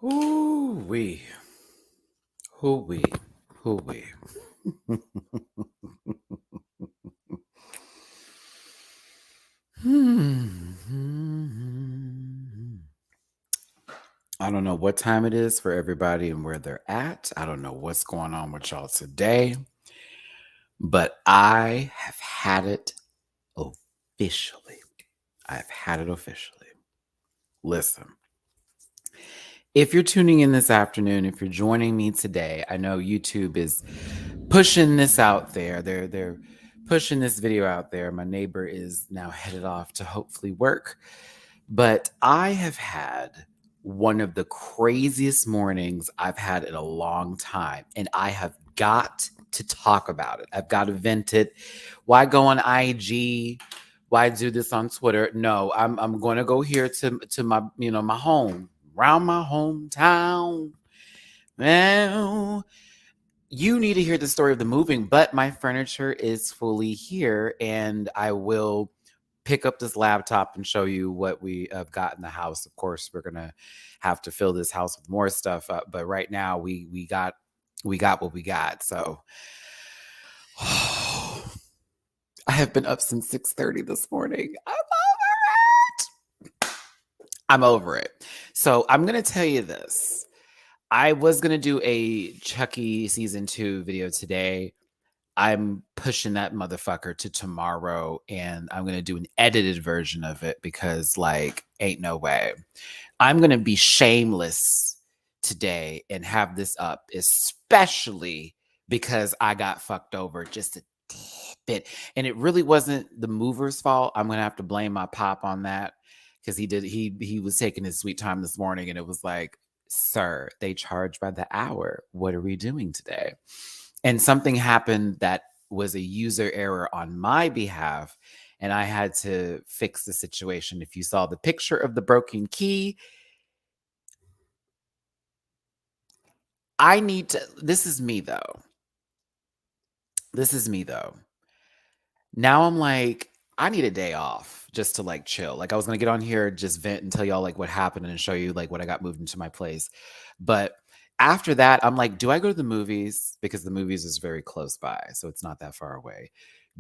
Hoo-wee. Hoo-wee. Hoo-wee. I don't know what time it is for everybody and where they're at. I don't know what's going on with y'all today, but I have had it officially. I've had it officially. Listen, if you're tuning in this afternoon, if you're joining me today, I know YouTube is pushing this out there. They're pushing this video out there. My neighbor is now headed off to hopefully work. But I have had one of the craziest mornings I've had in a long time. And I have got to talk about it. I've got to vent it. Why go on IG? Why do this on Twitter? No, I'm going to go here to my, my home, around my hometown. Well, you need to hear the story of the moving, but my furniture is fully here, and I will pick up this laptop and show you what we have got in the house. Of course, we're gonna have to fill this house with more stuff up, but right now we got what we got. So I have been up since 6:30 this morning. I'm over it. So I'm gonna tell you this. I was gonna do a Chucky season 2 video today. I'm pushing that motherfucker to tomorrow, and I'm going to do an edited version of it because, ain't no way. I'm going to be shameless today and have this up, especially because I got fucked over just a bit. And it really wasn't the mover's fault. I'm going to have to blame my pop on that because he was taking his sweet time this morning, and it was like, sir, they charge by the hour. What are we doing today? And something happened that was a user error on my behalf, and I had to fix the situation. If you saw the picture of the broken key, this is me though. This is me though. Now I'm like, I need a day off just to chill. I was gonna get on here, just vent and tell y'all what happened and show you what I got moved into my place. But after that, I'm like, do I go to the movies? Because the movies is very close by, so it's not that far away.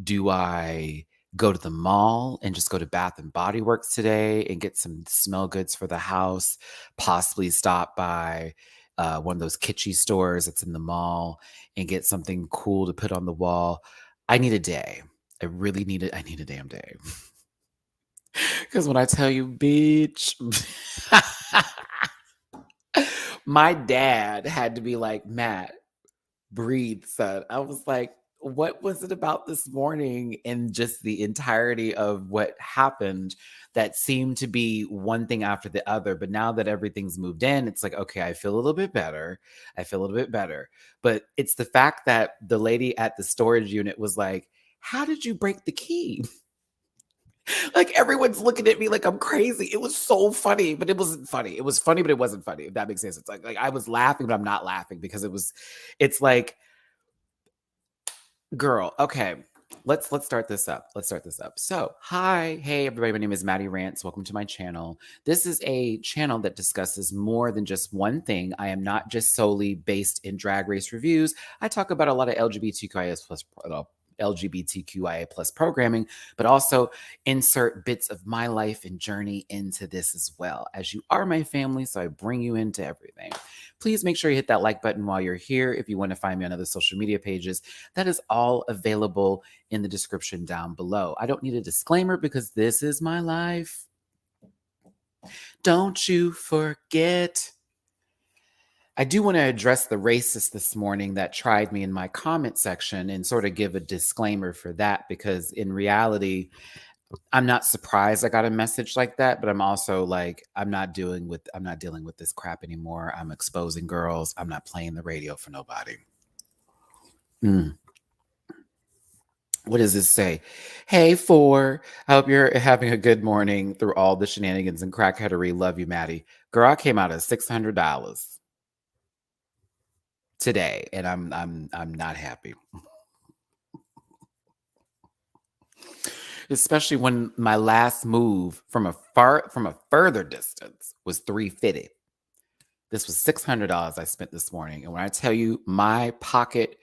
Do I go to the mall and just go to Bath and Body Works today and get some smell goods for the house? Possibly stop by one of those kitschy stores that's in the mall and get something cool to put on the wall. I need a day. I need a damn day. Because when I tell you, bitch, my dad had to be like, Matt, breathe, son. I was like, what was it about this morning and just the entirety of what happened that seemed to be one thing after the other? But now that everything's moved in, it's like, okay, I feel a little bit better. But it's the fact that the lady at the storage unit was like, how did you break the key? Everyone's looking at me like I'm crazy. It was so funny, but it wasn't funny. It was funny, but it wasn't funny, if that makes sense. It's like I was laughing, but I'm not laughing because it's like, girl, okay. Let's start this up. So, hi, hey everybody. My name is Matty Rants. Welcome to my channel. This is a channel that discusses more than just one thing. I am not just solely based in drag race reviews. I talk about a lot of LGBTQIA plus programming, but also insert bits of my life and journey into this as well, as you are my family, so I bring you into everything. Please make sure you hit that like button while you're here. If you want to find me on other social media pages, that is all available in the description down below. I don't need a disclaimer because this is my life. Don't you forget. I do want to address the racist this morning that tried me in my comment section and sort of give a disclaimer for that, because in reality, I'm not surprised I got a message like that, but I'm also like, I'm not dealing with this crap anymore. I'm exposing girls. I'm not playing the radio for nobody. What does this say? Hey, four. I hope you're having a good morning through all the shenanigans and crackheadery. Love you, Maddie. Girl, I came out of $600 today, and I'm not happy. Especially when my last move from a further distance was $350. This was $600 I spent this morning. And when I tell you my pocket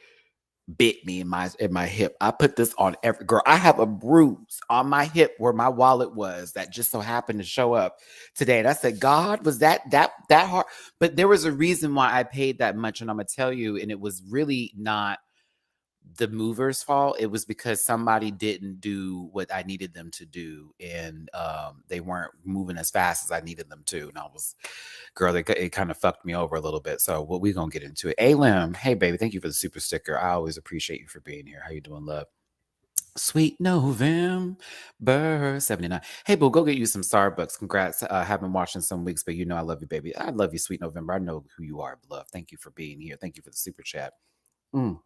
bit me in my hip, I put this on every girl. I have a bruise on my hip where my wallet was that just so happened to show up today. And I said, God, was that hard? But there was a reason why I paid that much. And I'm gonna tell you, and it was really not the mover's fault. It was because somebody didn't do what I needed them to do, and they weren't moving as fast as I needed them to. And I was, girl, it kind of fucked me over a little bit. So what we gonna get into it. Alim, hey baby, thank you for the super sticker. I always appreciate you for being here. How you doing, love? Sweet November 79. Hey, boo, go get you some Starbucks. Congrats. Haven't watched in some weeks, but you know I love you, baby. I love you, Sweet November. I know who you are, love. Thank you for being here. Thank you for the super chat. Mm.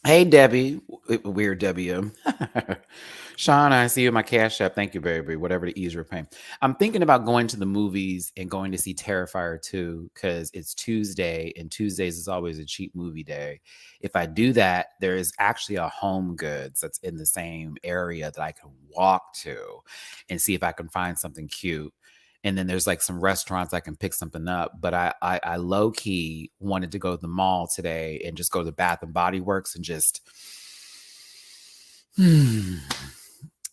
Hey, Debbie. Weird Debbie. Sean, I see you in my Cash App. Thank you, baby. Whatever the ease you're paying. I'm thinking about going to the movies and going to see Terrifier 2 because it's Tuesday, and Tuesdays is always a cheap movie day. If I do that, there is actually a Home Goods that's in the same area that I can walk to and see if I can find something cute. And then there's like some restaurants I can pick something up. But I low key wanted to go to the mall today and just go to the Bath and Body Works and just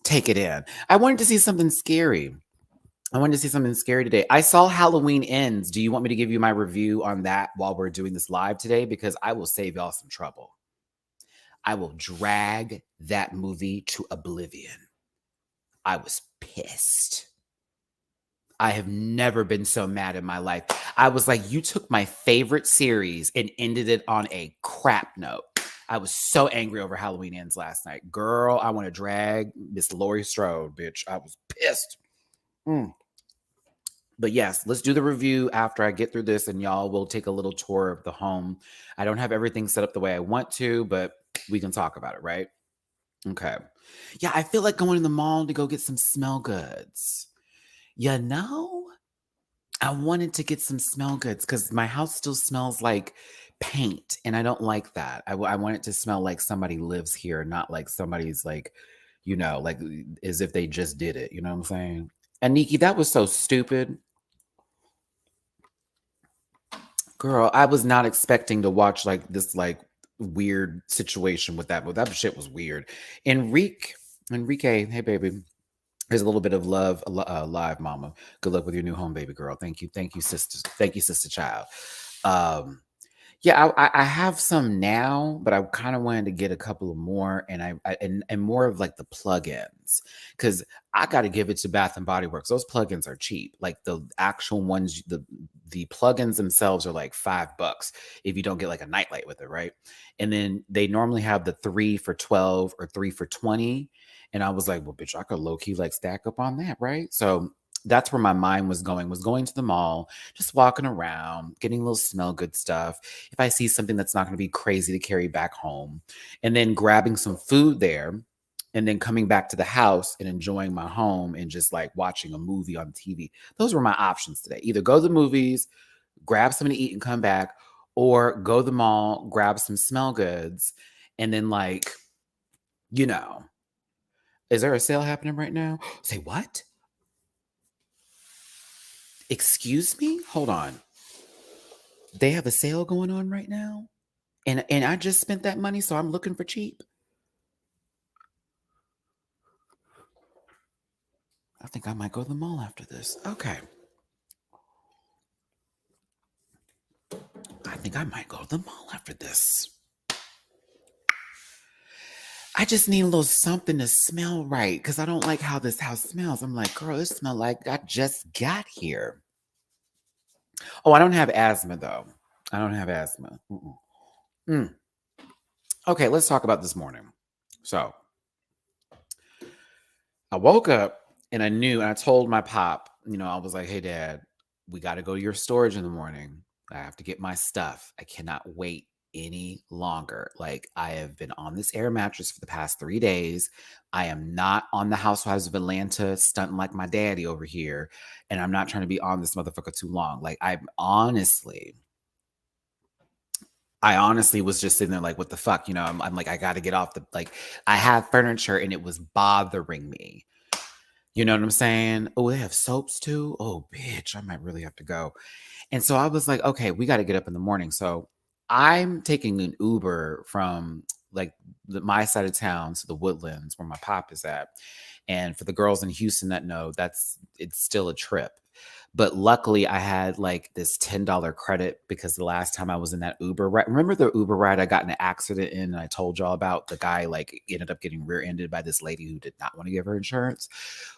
take it in. I wanted to see something scary. Today. I saw Halloween Ends. Do you want me to give you my review on that while we're doing this live today? Because I will save y'all some trouble. I will drag that movie to oblivion. I was pissed. I have never been so mad in my life. I was like, you took my favorite series and ended it on a crap note. I was so angry over Halloween Ends last night. Girl, I want to drag Miss Laurie Strode, bitch. I was pissed. But yes, let's do the review after I get through this, and y'all will take a little tour of the home. I don't have everything set up the way I want to, but we can talk about it, right? Okay. Yeah, I feel like going to the mall to go get some smell goods. You know? I wanted to get some smell goods because my house still smells like paint, and I don't like that. I want it to smell like somebody lives here, not like somebody's like, like as if they just did it. You know what I'm saying? And Nikki, that was so stupid. Girl, I was not expecting to watch like this like weird situation with that, but that shit was weird. Enrique, hey baby. Here's a little bit of love, live, mama. Good luck with your new home, baby girl. Thank you, sister. Thank you, sister child. Yeah, I have some now, but I kind of wanted to get a couple of more, and and more of like the plugins, because I got to give it to Bath and Body Works. Those plugins are cheap. Like the actual ones, the plugins themselves are like $5 if you don't get like a nightlight with it, right? And then they normally have the 3 for 12 or 3 for 20. And I was like, well, bitch, I could low key like stack up on that, right? So that's where my mind was going to the mall, just walking around, getting a little smell good stuff. If I see something that's not going to be crazy to carry back home, and then grabbing some food there, and then coming back to the house and enjoying my home and just like watching a movie on TV. Those were my options today. Either go to the movies, grab something to eat and come back, or go to the mall, grab some smell goods, and then like, is there a sale happening right now? Say what? Excuse me? Hold on. They have a sale going on right now? And I just spent that money, so I'm looking for cheap. I think I might go to the mall after this. Okay. I think I might go to the mall after this. I just need a little something to smell right because I don't like how this house smells. I'm like, girl, this smells like I just got here. Oh, I don't have asthma though. I don't have asthma. Okay, let's talk about this morning. So I woke up and I knew, and I told my pop, I was like, hey, Dad, we got to go to your storage in the morning. I have to get my stuff. I cannot wait any longer. Like, I have been on this air mattress for the past 3 days. I am not on the Housewives of Atlanta stunting like my daddy over here. And I'm not trying to be on this motherfucker too long. Like, I honestly was just sitting there like, what the fuck? I'm like, I got to get off I have furniture and it was bothering me. You know what I'm saying? Oh, they have soaps too? Oh, bitch, I might really have to go. And so I was like, okay, we got to get up in the morning. So I'm taking an Uber from like my side of town to the Woodlands where my pop is at. And for the girls in Houston that know, it's still a trip. But luckily, I had like this $10 credit because the last time I was in that Uber ride, remember the Uber ride I got in an accident in and I told y'all about? The guy like ended up getting rear-ended by this lady who did not want to give her insurance.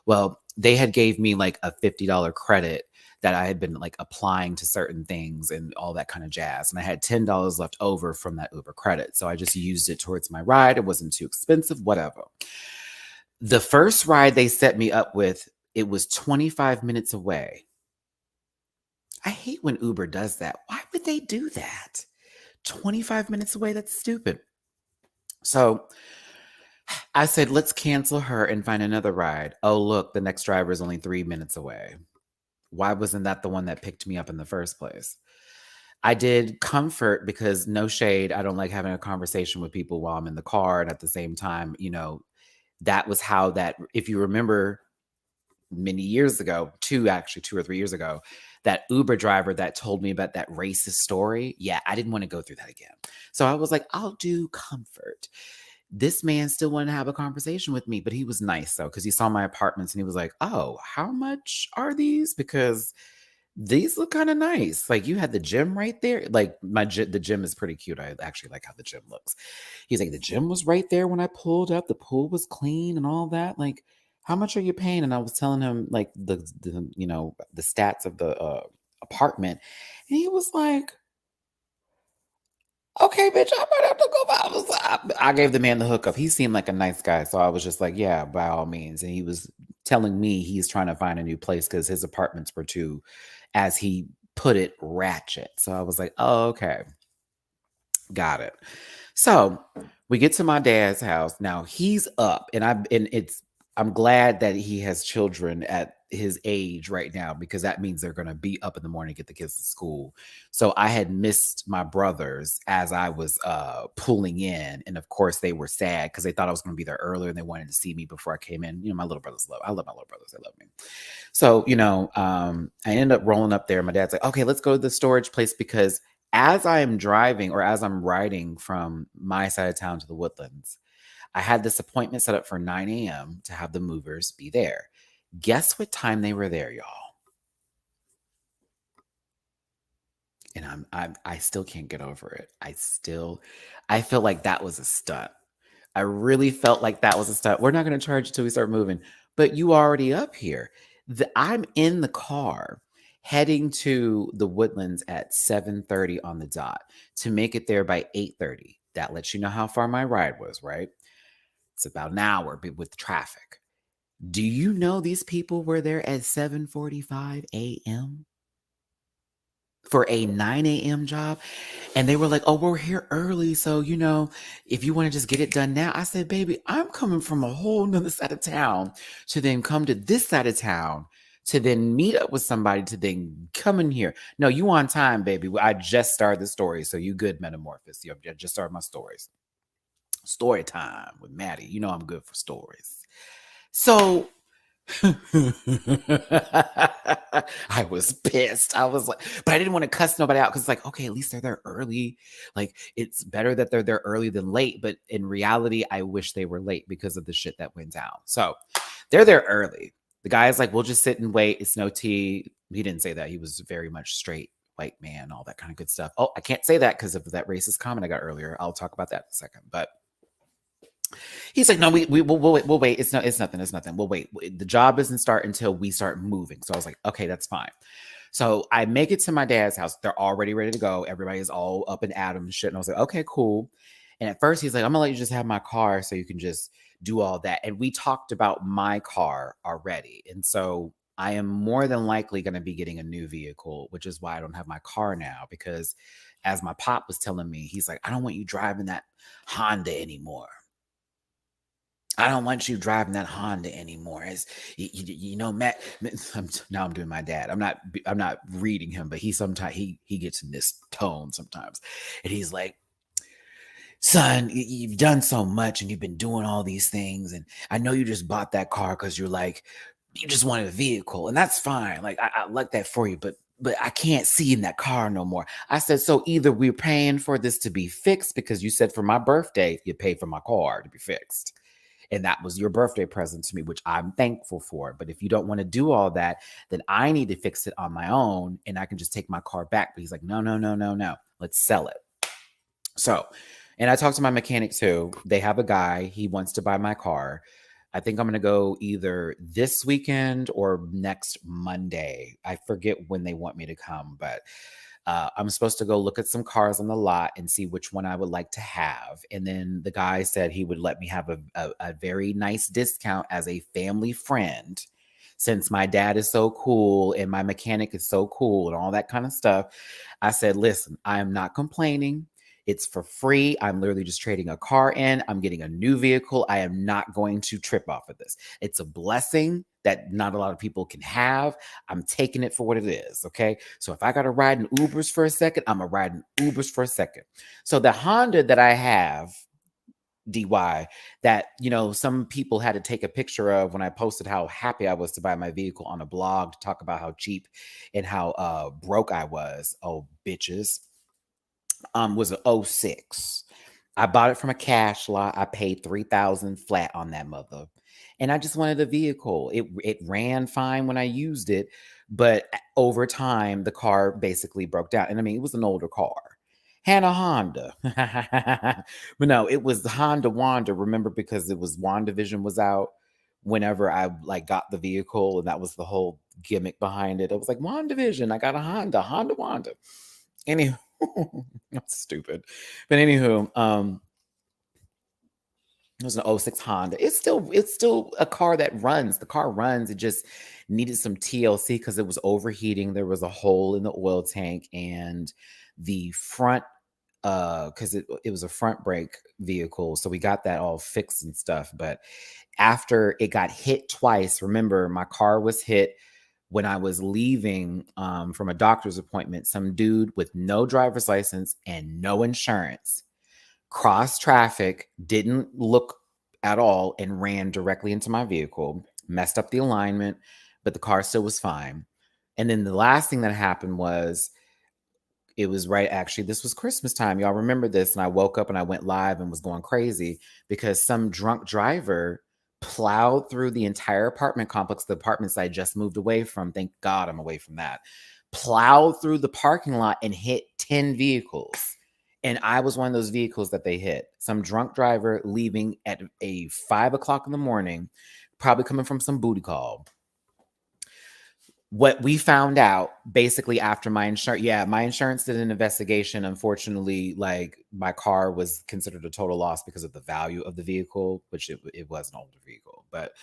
Well, they had gave me like a $50 credit that I had been like applying to certain things and all that kind of jazz. And I had $10 left over from that Uber credit. So I just used it towards my ride. It wasn't too expensive, whatever. The first ride they set me up with, it was 25 minutes away. I hate when Uber does that. Why would they do that? 25 minutes away? That's stupid. So I said, let's cancel her and find another ride. Oh, look, the next driver is only 3 minutes away. Why wasn't that the one that picked me up in the first place? I did Comfort because no shade. I don't like having a conversation with people while I'm in the car. And at the same time, that was how that, if you remember many years ago, 2 or 3 years ago, that Uber driver that told me about that racist story. Yeah, I didn't want to go through that again. So I was like, I'll do Comfort. This man still wanted to have a conversation with me, but he was nice though, because he saw my apartments and he was like, oh, how much are these? Because these look kind of nice. Like you had the gym right there. Like the gym is pretty cute. I actually like how the gym looks. He's like, the gym was right there when I pulled up. The pool was clean and all that. Like, how much are you paying? And I was telling him like the stats of the apartment, and he was like, okay, bitch, I might have to go by. I gave the man the hookup. He seemed like a nice guy. So I was just like, yeah, by all means. And he was telling me he's trying to find a new place because his apartments were too, as he put it, ratchet. So I was like, oh, okay. Got it. So we get to my dad's house. Now he's up, and I'm glad that he has children at his age right now because that means they're gonna be up in the morning, get the kids to school. So I had missed my brothers as I was pulling in, and of course they were sad because they thought I was gonna be there earlier and they wanted to see me before I came in. My little brothers I love my little brothers, they love me. So, I ended up rolling up there. My dad's like, okay, let's go to the storage place because as I am driving or as I'm riding from my side of town to the Woodlands, I had this appointment set up for 9 a.m. to have the movers be there. Guess what time they were there, y'all? And I still can't get over it. I feel like that was a stunt. I really felt like that was a stunt. We're not going to charge you till we start moving, but you already up here. I'm in the car heading to the Woodlands at 7:30 on the dot to make it there by 8:30. That lets you know how far my ride was, right? It's about an hour with traffic. Do you know these people were there at 7:45 a.m. for a 9 a.m. job? And they were like, oh, we're here early. So, if you want to just get it done now. I said, baby, I'm coming from a whole nother side of town to then come to this side of town to then meet up with somebody to then come in here. No, you on time, baby. I just started the story. So you good, Metamorphosis. I just started my stories. Story time with Matty. You know I'm good for stories. So I was pissed. I was like, but I didn't want to cuss nobody out because it's like, okay, at least they're there early. Like, it's better that they're there early than late. But in reality, I wish they were late because of the shit that went down. So they're there early. The guy's like, we'll just sit and wait. It's no tea. He didn't say that. He was very much straight white man, all that kind of good stuff. Oh, I can't say that because of that racist comment I got earlier. I'll talk about that in a second. But he's like, no, we'll wait. It's nothing. We'll wait. The job doesn't start until we start moving. So I was like, okay, that's fine. So I make it to my dad's house. They're already ready to go. Everybody's all up and at 'em and shit. And I was like, okay, cool. And at first he's like, I'm gonna let you just have my car so you can just do all that. And we talked about my car already. And so I am more than likely going to be getting a new vehicle, which is why I don't have my car now. Because as my pop was telling me, he's like, I don't want you driving that Honda anymore. I don't want you driving that Honda anymore. As Matt. Now I'm doing my dad. I'm not reading him, but sometimes he gets in this tone sometimes, and he's like, "Son, you've done so much, and you've been doing all these things, and I know you just bought that car because you're like you just wanted a vehicle, and that's fine. Like I like that for you, but I can't see in that car no more. I said, so either we're paying for this to be fixed because you said for my birthday you paid for my car to be fixed, and that was your birthday present to me, which I'm thankful for. But if you don't want to do all that, then I need to fix it on my own, and I can just take my car back. But he's like, no, no, no, no, no. Let's sell it. So, and I talked to my mechanic too. They have a guy, he wants to buy my car. I think I'm going to go either this weekend or next Monday. I forget when they want me to come, but I'm supposed to go look at some cars on the lot and see which one I would like to have. And then the guy said he would let me have a very nice discount as a family friend. Since my dad is so cool and my mechanic is so cool and all that kind of stuff, I said, listen, I am not complaining. It's for free. I'm literally just trading a car in. I'm getting a new vehicle. I am not going to trip off of this. It's a blessing that not a lot of people can have. I'm taking it for what it is. Okay. So if I got to ride in Ubers for a second, I'm going to ride in Ubers for a second. So the Honda that I have, DY, that, some people had to take a picture of when I posted how happy I was to buy my vehicle on a blog to talk about how cheap and how broke I was. Oh, bitches. Was a 06. I bought it from a cash lot. I paid 3,000 flat on that mother. And I just wanted a vehicle. It ran fine when I used it, but over time the car basically broke down. And I mean, it was an older car. Hannah Honda. But no, it was the Honda Wanda, remember, because it was WandaVision was out whenever I like got the vehicle, and that was the whole gimmick behind it. It was like WandaVision. I got a Honda Wanda. Anywho, that's stupid. But anywho, it was an '06 Honda. It's still a car that runs. The car runs. It just needed some TLC because it was overheating. There was a hole in the oil tank, and the front because it was a front brake vehicle. So we got that all fixed and stuff. But after it got hit twice, remember, my car was hit when I was leaving from a doctor's appointment. Some dude with no driver's license and no insurance crossed traffic, didn't look at all, and ran directly into my vehicle, messed up the alignment, but the car still was fine. And then the last thing that happened was, it was right, actually, this was Christmas time. Y'all remember this? And I woke up and I went live and was going crazy because some drunk driver plowed through the entire apartment complex, the apartments I just moved away from. Thank God I'm away from that. Plowed through the parking lot and hit 10 vehicles. And I was one of those vehicles that they hit. Some drunk driver leaving at 5 o'clock in the morning, probably coming from some booty call. What we found out basically after my insurance did an investigation. Unfortunately, like, my car was considered a total loss because of the value of the vehicle, which it was an older vehicle. But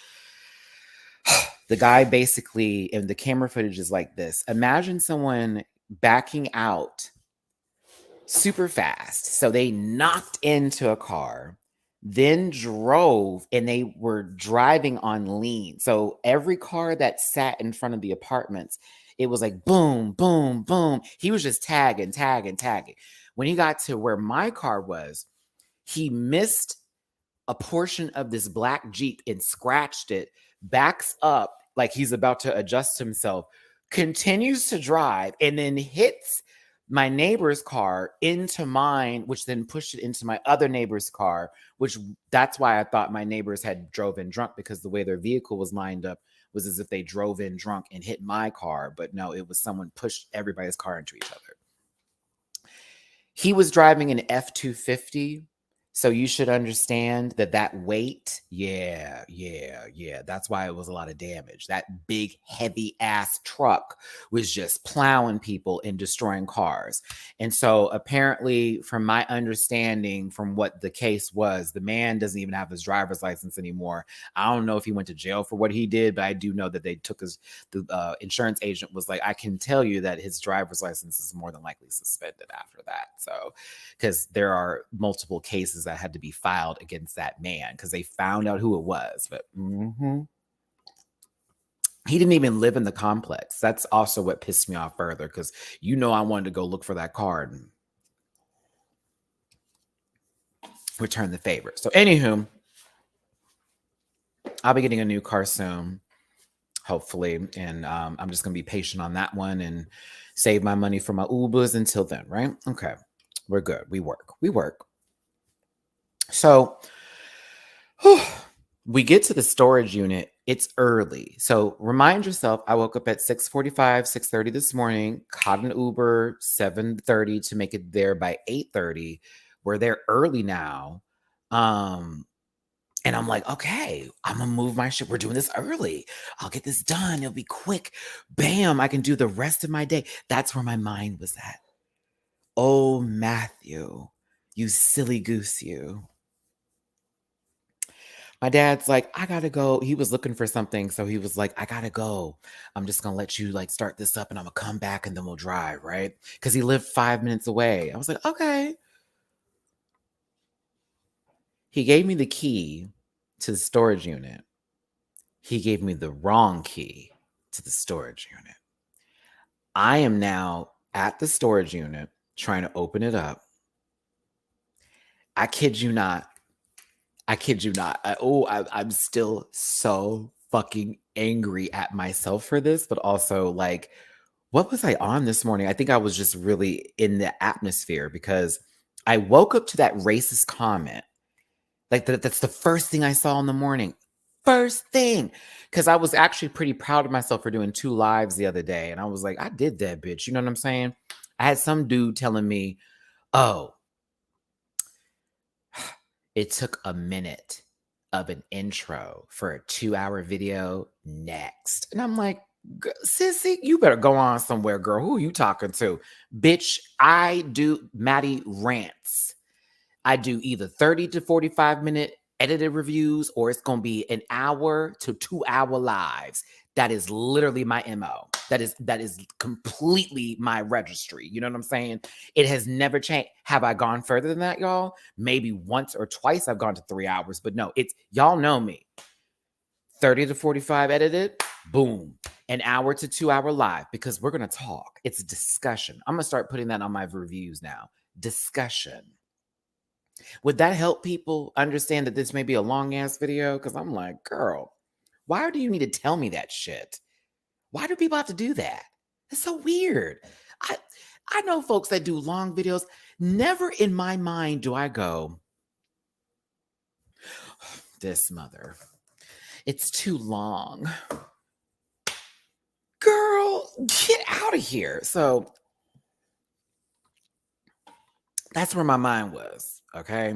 the guy basically, and the camera footage is like this. Imagine someone backing out super fast. So they knocked into a car, then drove, and they were driving on lean. So every car that sat in front of the apartments, it was like boom, boom, boom. He was just tagging, tagging, tagging. When he got to where my car was, he missed a portion of this black Jeep and scratched it, backs up like he's about to adjust himself, continues to drive, and then hits my neighbor's car into mine, which then pushed it into my other neighbor's car, which that's why I thought my neighbors had drove in drunk, because the way their vehicle was lined up was as if they drove in drunk and hit my car. But no, it was someone pushed everybody's car into each other. He was driving an F-250. So you should understand that weight, yeah. That's why it was a lot of damage. That big, heavy ass truck was just plowing people and destroying cars. And so apparently, from my understanding, from what the case was, the man doesn't even have his driver's license anymore. I don't know if he went to jail for what he did, but I do know that they took the insurance agent was like, I can tell you that his driver's license is more than likely suspended after that. So, because there are multiple cases that had to be filed against that man because they found out who it was. But he didn't even live in the complex. That's also what pissed me off further, because I wanted to go look for that card and return the favor. So anywho, I'll be getting a new car soon. hopefully. And I'm just going to be patient on that one and save my money for my Ubers until then, right? Okay. We're good. We work. We work. So we get to the storage unit. It's early. So remind yourself, I woke up at 6:45, 6:30 this morning, caught an Uber 7:30 to make it there by 8:30. We're there early now. And I'm like, okay, I'm gonna move my shit. We're doing this early. I'll get this done. It'll be quick. Bam, I can do the rest of my day. That's where my mind was at. Oh, Matthew, you silly goose, you. My dad's like, I gotta go. He was looking for something. So he was like, I gotta go. I'm just gonna let you like start this up and I'm gonna come back and then we'll drive, right? Because he lived 5 minutes away. I was like, okay. He gave me the key to the storage unit. He gave me the wrong key to the storage unit. I am now at the storage unit trying to open it up. I kid you not. I kid you not. I'm still so fucking angry at myself for this, but also like, what was I on this morning? I think I was just really in the atmosphere because I woke up to that racist comment. Like that's the first thing I saw in the morning. First thing. Because I was actually pretty proud of myself for doing 2 lives the other day. And I was like, I did that, bitch. You know what I'm saying? I had some dude telling me, oh, it took a minute of an intro for a 2-hour video next. And I'm like, sissy, you better go on somewhere, girl. Who are you talking to? Bitch, I do Matty Rants. I do either 30 to 45 minute edited reviews or it's going to be an hour to 2-hour lives. That is literally my MO. That is completely my registry. You know what I'm saying? It has never changed. Have I gone further than that, y'all? Maybe once or twice I've gone to 3 hours, but no, it's y'all know me. 30 to 45 edited, boom. An hour to 2-hour live because we're going to talk. It's a discussion. I'm going to start putting that on my reviews now. Discussion. Would that help people understand that this may be a long ass video? Because I'm like, girl, why do you need to tell me that shit? Why do people have to do that? It's so weird. I know folks that do long videos. Never in my mind do I go, this mother, it's too long. Girl, get out of here. So that's where my mind was, okay?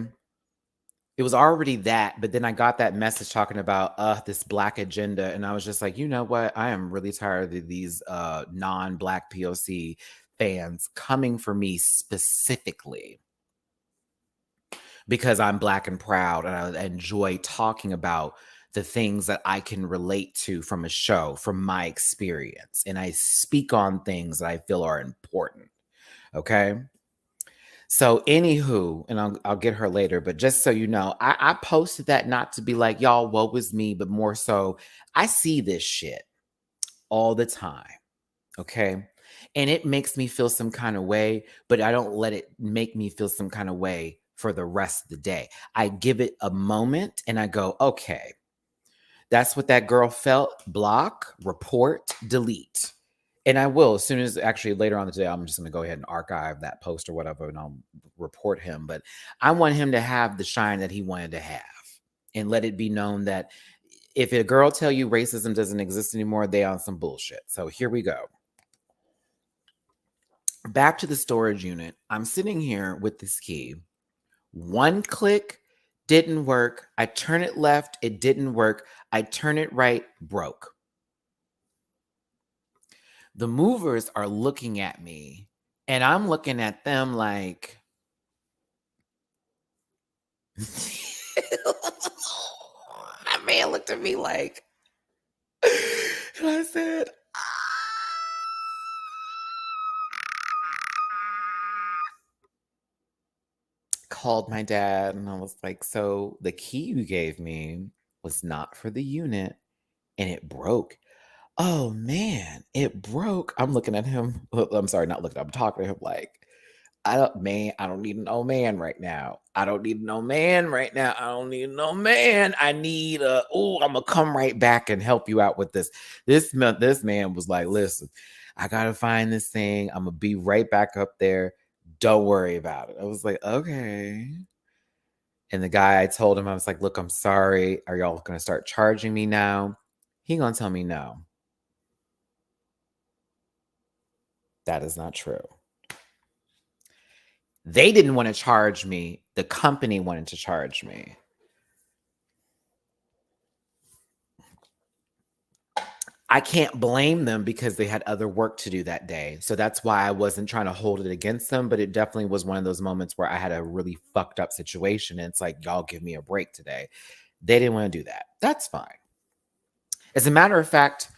It was already that, but then I got that message talking about this Black agenda, and I was just like, you know what? I am really tired of these non-Black POC fans coming for me specifically because I'm Black and proud, and I enjoy talking about the things that I can relate to from a show, from my experience, and I speak on things that I feel are important. Okay. So, anywho, and I'll get her later, but just so you know, I posted that not to be like, y'all, woe was me, but more so, I see this shit all the time. Okay. And it makes me feel some kind of way, but I don't let it make me feel some kind of way for the rest of the day. I give it a moment and I go, okay, that's what that girl felt. Block, report, delete. And I will, as soon as actually later on today, I'm just going to go ahead and archive that post or whatever, and I'll report him. But I want him to have the shine that he wanted to have, and let it be known that if a girl tell you racism doesn't exist anymore, they on some bullshit. So here we go. Back to the storage unit. I'm sitting here with this key. One click didn't work. I turn it left, it didn't work. I turn it right, broke. The movers are looking at me and I'm looking at them like, that man looked at me like, and I said, called my dad and I was like, so the key you gave me was not for the unit and it broke. Oh man, it broke. I'm looking at him. I'm sorry, not looking. I'm talking to him like, I don't need an old man right now. I don't need no man right now. I don't need no man. I need I'm gonna come right back and help you out with this. This man was like, listen, I gotta find this thing. I'm gonna be right back up there. Don't worry about it. I was like, okay. And the guy, I told him, I was like, look, I'm sorry. Are y'all gonna start charging me now? He gonna tell me no. That is not true. They didn't want to charge me. The company wanted to charge me. I can't blame them because they had other work to do that day. So that's why I wasn't trying to hold it against them. But it definitely was one of those moments where I had a really fucked up situation. And it's like, y'all give me a break today. They didn't want to do that. That's fine. As a matter of fact,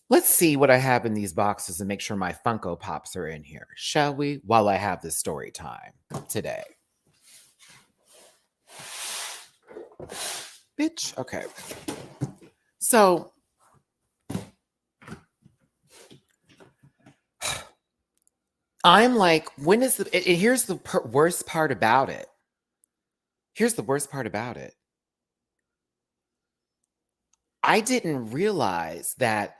let's see what I have in these boxes and make sure my Funko Pops are in here, shall we? While I have this story time today. Bitch. Okay. So I'm like, when is here's the worst part about it. Here's the worst part about it. I didn't realize that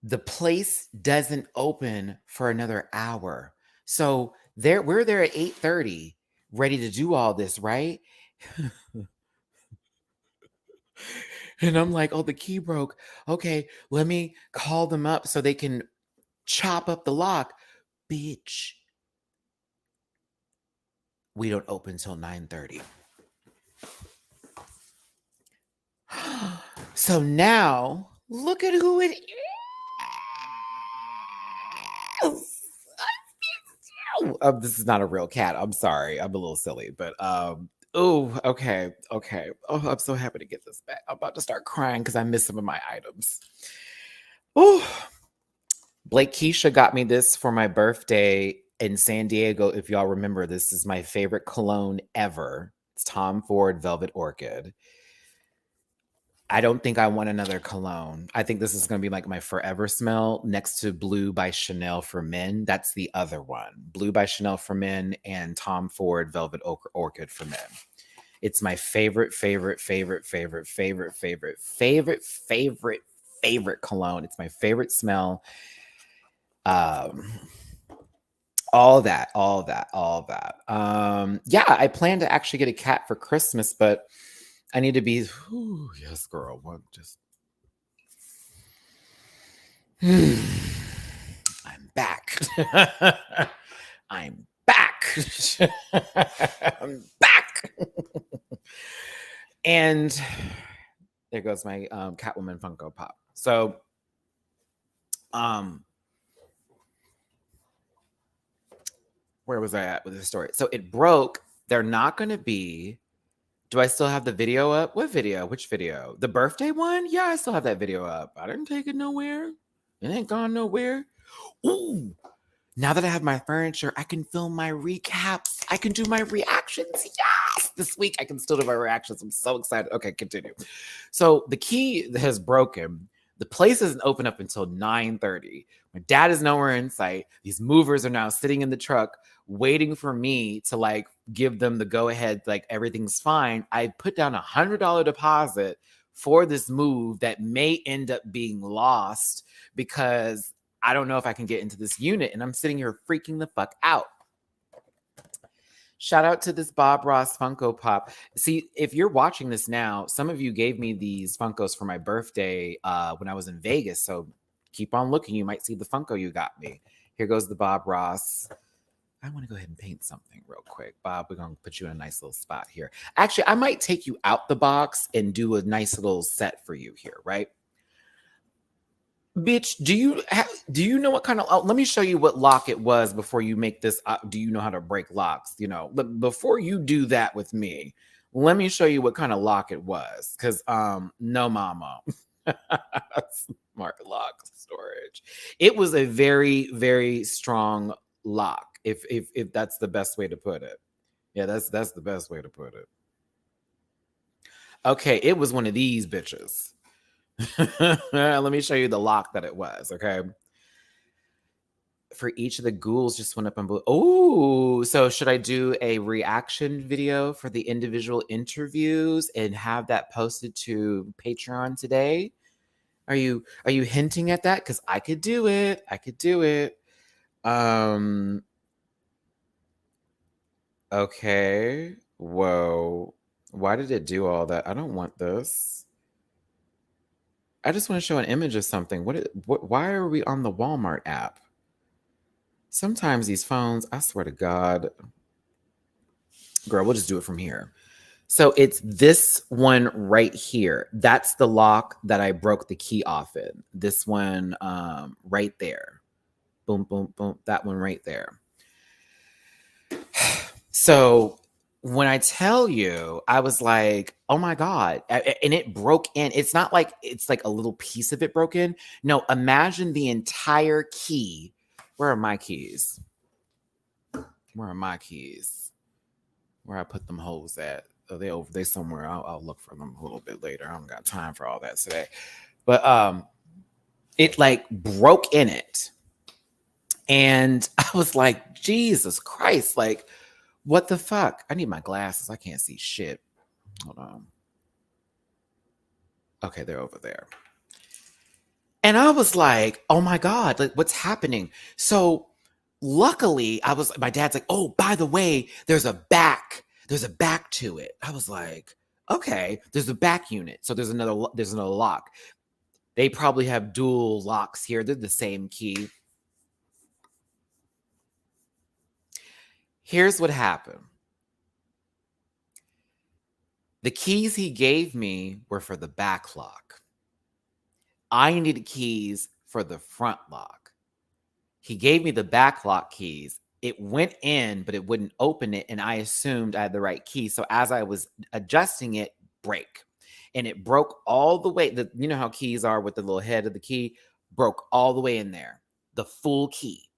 the place doesn't open for another hour. So we're there at 8:30, ready to do all this, right? And I'm like, oh, the key broke. Okay, let me call them up so they can chop up the lock. Bitch. We don't open till 9:30. So now, look at who it is. This is not a real cat. I'm sorry. I'm a little silly, but oh, okay. Oh, I'm so happy to get this back. I'm about to start crying because I miss some of my items. Oh, Blake Keisha got me this for my birthday in San Diego. If y'all remember, this is my favorite cologne ever. It's Tom Ford Velvet Orchid. I don't think I want another cologne. I think this is going to be like my forever smell next to Blue by Chanel for Men. That's the other one. Blue by Chanel for Men and Tom Ford Velvet Orchid for Men. It's my favorite cologne. It's my favorite smell. All that. Yeah, I plan to actually get a cat for Christmas, but I need to be, yes, girl. What just I'm back. I'm back. I'm back. And there goes my Catwoman Funko Pop. So, where was I at with this story? So it broke. They're not going to be. Do I still have the video up? What video? Which video? The birthday one? Yeah, I still have that video up. I didn't take it nowhere. It ain't gone nowhere. Ooh, now that I have my furniture, I can film my recaps. I can do my reactions. Yes! This week I can still do my reactions. I'm so excited. Okay, continue. So the key has broken. The place doesn't open up until 9:30. My dad is nowhere in sight. These movers are now sitting in the truck waiting for me to like give them the go ahead, like everything's fine. I put down $100 deposit for this move that may end up being lost because I don't know if I can get into this unit, and I'm sitting here freaking the fuck out. Shout out to this Bob Ross Funko Pop. See, if you're watching this now, some of you gave me these Funkos for my birthday when I was in Vegas. So keep on looking. You might see the Funko you got me. Here goes the Bob Ross. I want to go ahead and paint something real quick. Bob, we're going to put you in a nice little spot here. Actually, I might take you out the box and do a nice little set for you here, right? Bitch, do you know what kind of let me show you what lock it was before you make this do you know how to break locks, but before you do that with me, let me show you what kind of lock it was, because no mama. Smart lock storage. It was a very, very strong lock, if that's the best way to put it. Yeah, that's the best way to put it. Okay, it was one of these bitches. Let me show you the lock that it was, okay? for each of the ghouls just went up and oh, so should I do a reaction video for the individual interviews and have that posted to Patreon today? Are you hinting at that? Because I could do it. I could do it. Okay. Whoa. Why did it do all that? I don't want this. I just want to show an image of something. Why are we on the Walmart app? Sometimes these phones, I swear to God. Girl, we'll just do it from here. So it's this one right here. That's the lock that I broke the key off in. This one right there. Boom, boom, boom. That one right there. So when I tell you, I was like, oh my God. And it broke in. It's not like it's like a little piece of it broke in. No, imagine the entire key. Where are my keys? Where are my keys? Where I put them holes at? Oh, they somewhere. I'll look for them a little bit later. I don't got time for all that today. But it like broke in it. And I was like, Jesus Christ, like, what the fuck? I need my glasses. I can't see shit. Hold on. Okay, they're over there. And I was like, oh my God, like what's happening? So luckily my dad's like, oh, by the way, there's a back to it. I was like, okay, there's a back unit. So there's another lock. They probably have dual locks here. They're the same key. Here's what happened. The keys he gave me were for the back lock. I needed keys for the front lock. He gave me the back lock keys. It went in, but it wouldn't open it. And I assumed I had the right key. So as I was adjusting it, break. And it broke all the way. You know how keys are with the little head of the key? Broke all the way in there. The full key.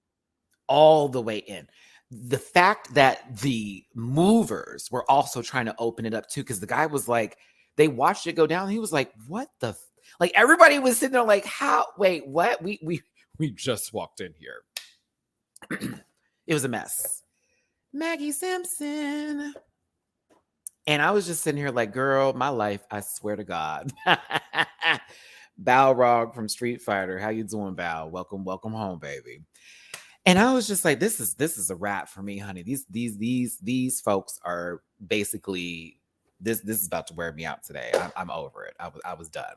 All the way in. The fact that the movers were also trying to open it up too, because the guy was like, they watched it go down. He was like, what the? Like everybody was sitting there like, how? Wait, what? We just walked in here. It was a mess. Maggie Simpson. And I was just sitting here like, girl, my life, I swear to God. Balrog from Street Fighter. How you doing, Bal? Welcome home, baby. And I was just like, this is a wrap for me, honey. These folks are basically this is about to wear me out today. I'm over it. I was done.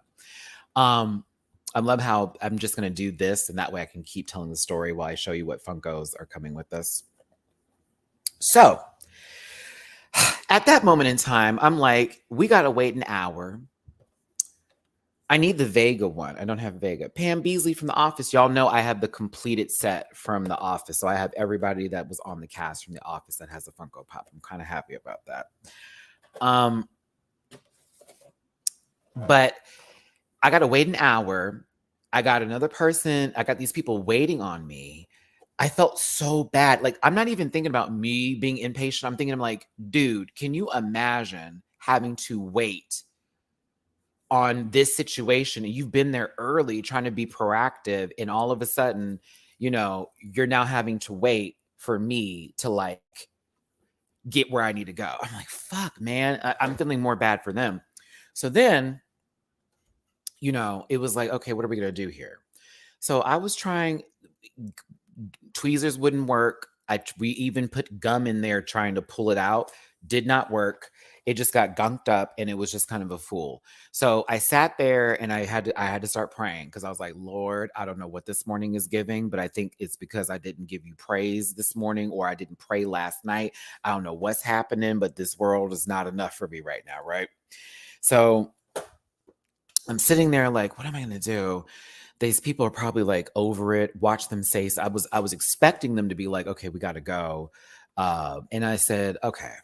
I love how I'm just gonna do this, and that way I can keep telling the story while I show you what Funkos are coming with us. So at that moment in time, I'm like, we gotta wait an hour. I need the Vega one. I don't have Vega. Pam Beasley from The Office. Y'all know I have the completed set from The Office. So I have everybody that was on the cast from The Office that has a Funko Pop. I'm kind of happy about that. But I got to wait an hour. I got another person. I got these people waiting on me. I felt so bad. Like, I'm not even thinking about me being impatient. I'm like, dude, can you imagine having to wait on this situation, and you've been there early trying to be proactive, and all of a sudden, you're now having to wait for me to like get where I need to go. I'm like, fuck, man. I'm feeling more bad for them. So then, it was like, okay, what are we going to do here? So I was trying, tweezers wouldn't work. We even put gum in there trying to pull it out. Did not work. It just got gunked up, and it was just kind of a fool. So I sat there and I had to start praying, because I was like, Lord, I don't know what this morning is giving, but I think it's because I didn't give you praise this morning, or I didn't pray last night. I don't know what's happening, but this world is not enough for me right now, right? So I'm sitting there like, what am I going to do? These people are probably like over it. Watch them say, so I was expecting them to be like, okay, we got to go. And I said, okay,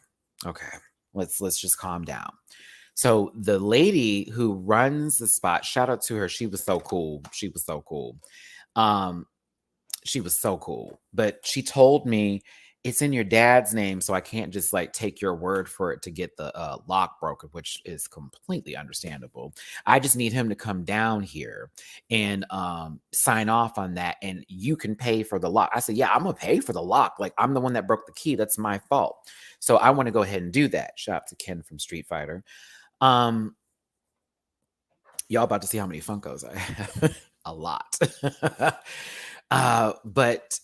let's just calm down. So the lady who runs the spot, shout out to her. She was so cool. She was so cool. But she told me, it's in your dad's name, so I can't just like take your word for it to get the lock broken, which is completely understandable. I just need him to come down here and sign off on that, and you can pay for the lock. I said, yeah, I'm gonna pay for the lock. Like, I'm the one that broke the key. That's my fault. So I want to go ahead and do that. Shout out to Ken from Street Fighter. Y'all about to see how many Funkos I have. A lot. But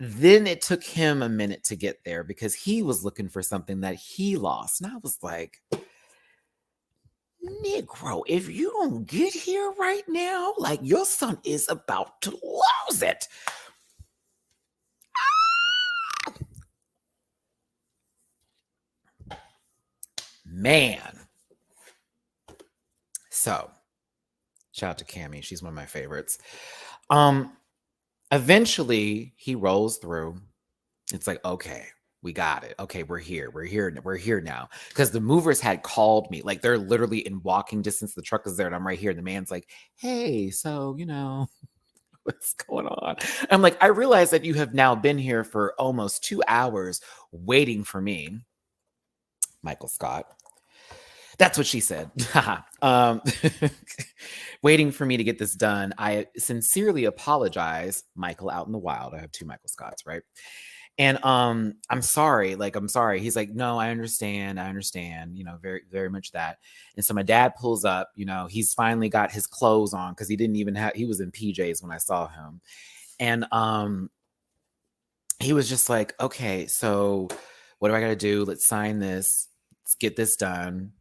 then it took him a minute to get there because he was looking for something that he lost. And I was like, Negro, if you don't get here right now, like, your son is about to lose it. Man. So, shout out to Cammy. She's one of my favorites. Eventually he rolls through. It's like, okay, we got it. Okay, we're here now. Because the movers had called me. Like, they're literally in walking distance. The truck is there and I'm right here. And the man's like, hey, so, what's going on? I'm like, I realize that you have now been here for almost 2 hours waiting for me. Michael Scott. That's what she said. Waiting for me to get this done. I sincerely apologize, Michael out in the wild. I have 2 Michael Scotts, right? And I'm sorry. Like, I'm sorry. He's like, no, I understand. Very, very much that. And so my dad pulls up, he's finally got his clothes on because he didn't even have, he was in PJs when I saw him. And he was just like, okay, so what do I got to do? Let's sign this. Let's get this done.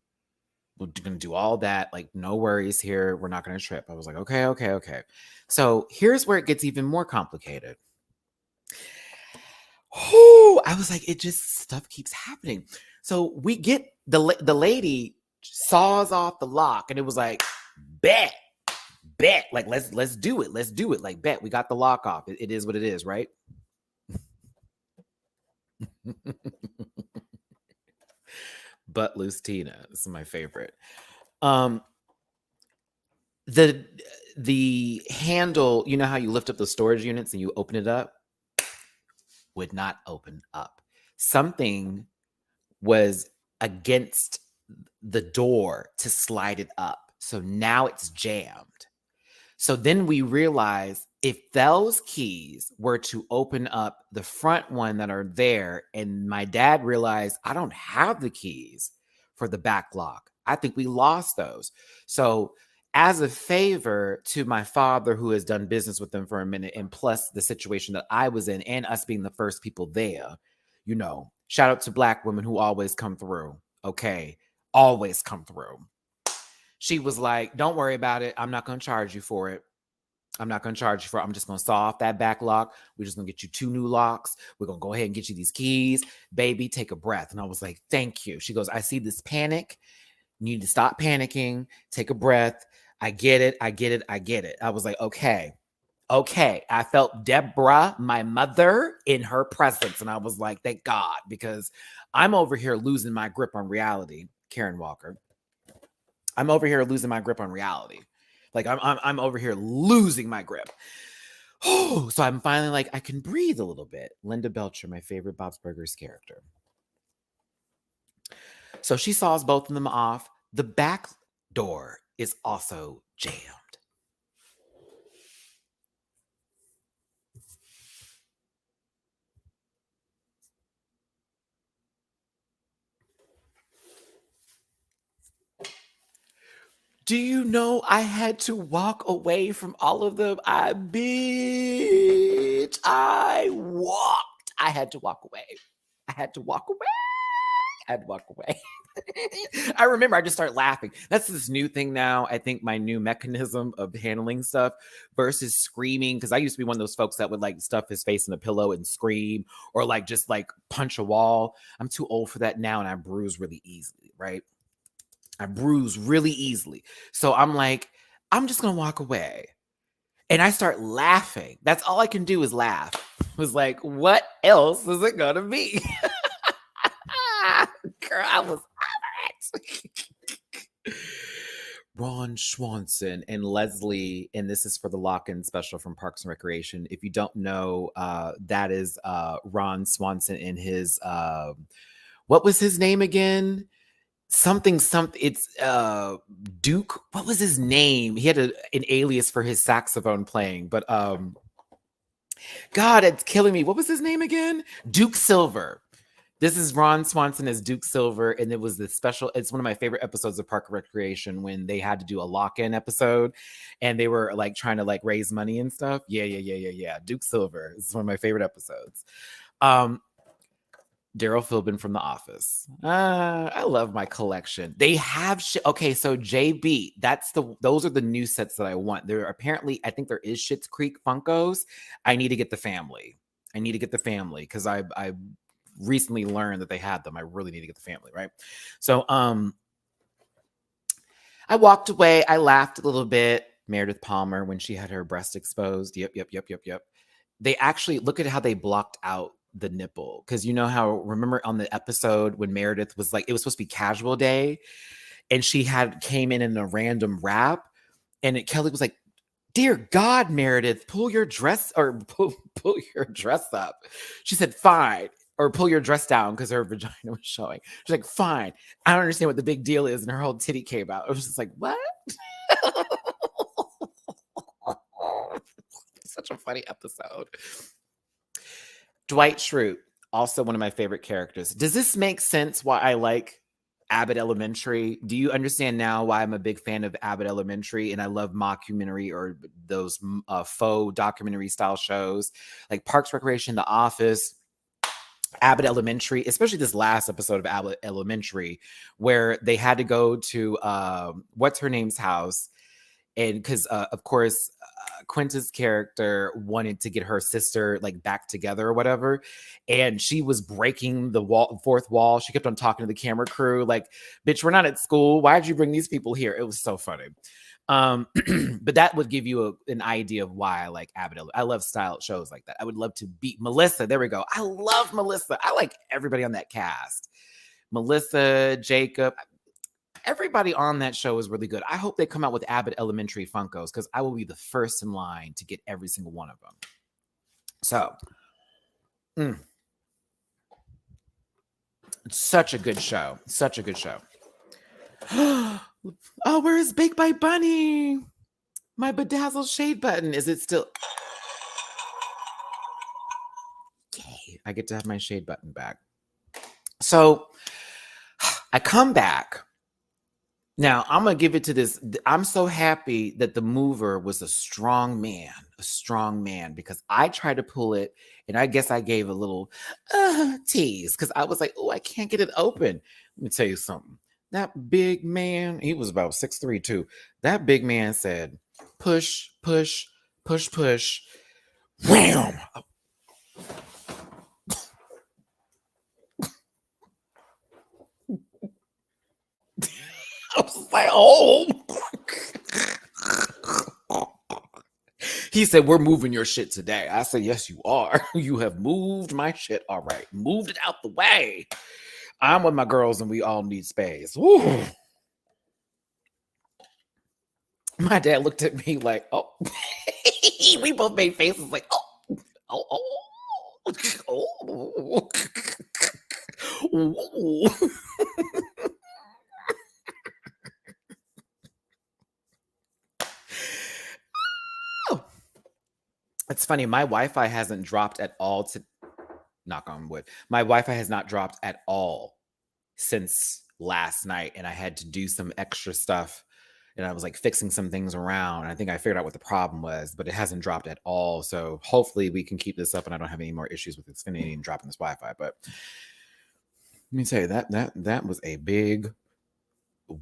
We're going to do all that. Like, no worries here. We're not going to trip. I was like, okay. So here's where it gets even more complicated. I was like, stuff keeps happening. So we get the lady saws off the lock and it was like, bet. Like, let's do it. Like, bet, we got the lock off. It is what it is, right? But loose Tina, this is my favorite. The handle, you know how you lift up the storage units and you open it up? Would not open up. Something was against the door to slide it up. So now it's jammed. So then we realized if those keys were to open up the front one that are there, and my dad realized I don't have the keys for the back lock. I think we lost those. So as a favor to my father, who has done business with them for a minute, and plus the situation that I was in and us being the first people there, shout out to Black women who always come through. Okay. Always come through. She was like, don't worry about it. I'm not going to charge you for it. I'm just going to saw off that back lock. We're just going to get you 2 new locks. We're going to go ahead and get you these keys. Baby, take a breath. And I was like, thank you. She goes, I see this panic. You need to stop panicking. Take a breath. I get it. I was like, okay. I felt Deborah, my mother, in her presence. And I was like, thank God, because I'm over here losing my grip on reality. Karen Walker. I'm over here losing my grip on reality. Like, I'm over here losing my grip. So I'm finally like, I can breathe a little bit. Linda Belcher, my favorite Bob's Burgers character. So she saws both of them off. The back door is also jammed. Do you know I had to walk away from all of them? I had to walk away. I remember I just started laughing. That's this new thing now. I think my new mechanism of handling stuff versus screaming. Because I used to be one of those folks that would like stuff his face in a pillow and scream, or like just like punch a wall. I'm too old for that now, and I bruise really easily, right? I bruise really easily. So I'm like, I'm just going to walk away. And I start laughing. That's all I can do is laugh. I was like, what else is it going to be? Girl, I was over it. Ron Swanson and Leslie, and this is for the lock-in special from Parks and Recreation. If you don't know, that is Ron Swanson in his what was his name again? Something. It's Duke. What was his name? He had an alias for his saxophone playing, but God, it's killing me. What was his name again? Duke Silver. This is Ron Swanson as Duke Silver, and it was the special. It's one of my favorite episodes of Park and Recreation when they had to do a lock-in episode, and they were like trying to like raise money and stuff. Yeah. Duke Silver. It's one of my favorite episodes. Daryl Philbin from The Office. I love my collection. They have okay, so JB, those are the new sets that I want. There apparently, I think there is Schitt's Creek Funkos. I need to get the family. Because I recently learned that they had them. I really need to get the family, right? So I walked away. I laughed a little bit. Meredith Palmer when she had her breast exposed. Yep. They actually look at how they blocked out the nipple, because you know how, remember on the episode when Meredith was like, it was supposed to be casual day, and she came in a random wrap, and Kelly was like, "Dear God, Meredith, pull your dress or pull your dress up." She said, "Fine," or pull your dress down because her vagina was showing. She's like, "Fine, I don't understand what the big deal is," and her whole titty came out. It was just like, what? Such a funny episode. Dwight Schrute, also one of my favorite characters. Does this make sense why I like Abbott Elementary? Do you understand now why I'm a big fan of Abbott Elementary and I love mockumentary or those faux documentary style shows like Parks Recreation, The Office, Abbott Elementary, especially this last episode of Abbott Elementary where they had to go to what's her name's house, and because of course Quinta's character wanted to get her sister like back together or whatever, and she was breaking the fourth wall. She kept on talking to the camera crew like, "Bitch, we're not at school. Why did you bring these people here?" It was so funny. But that would give you an idea of why I like Abbott. I love style shows like that. I would love to beat Melissa. There we go. I love Melissa. I like everybody on that cast. Melissa, Jacob, everybody on that show is really good. I hope they come out with Abbott Elementary Funkos because I will be the first in line to get every single one of them. So, it's such a good show. Such a good show. Oh, where's Baked by Bunny? My bedazzled shade button. Is it still? Yay, I get to have my shade button back. So, I come back. Now, I'm going to give it to this. I'm so happy that the mover was a strong man, because I tried to pull it, and I guess I gave a little tease because I was like, "Oh, I can't get it open." Let me tell you something. That big man, he was about 6'3" too. That big man said, "Push, push, push, push." Wham! I was like, "Oh." He said, "We're moving your shit today." I said, "Yes, you are. You have moved my shit. All right. Moved it out the way. I'm with my girls and we all need space." Woo. My dad looked at me like, "Oh." We both made faces like, "Oh, oh. It's funny. My Wi-Fi hasn't dropped at all knock on wood. My Wi-Fi has not dropped at all since last night, and I had to do some extra stuff, and I was like fixing some things around. I think I figured out what the problem was, but it hasn't dropped at all. So hopefully we can keep this up, and I don't have any more issues with Xfinity and dropping this Wi-Fi. But let me tell you that was a big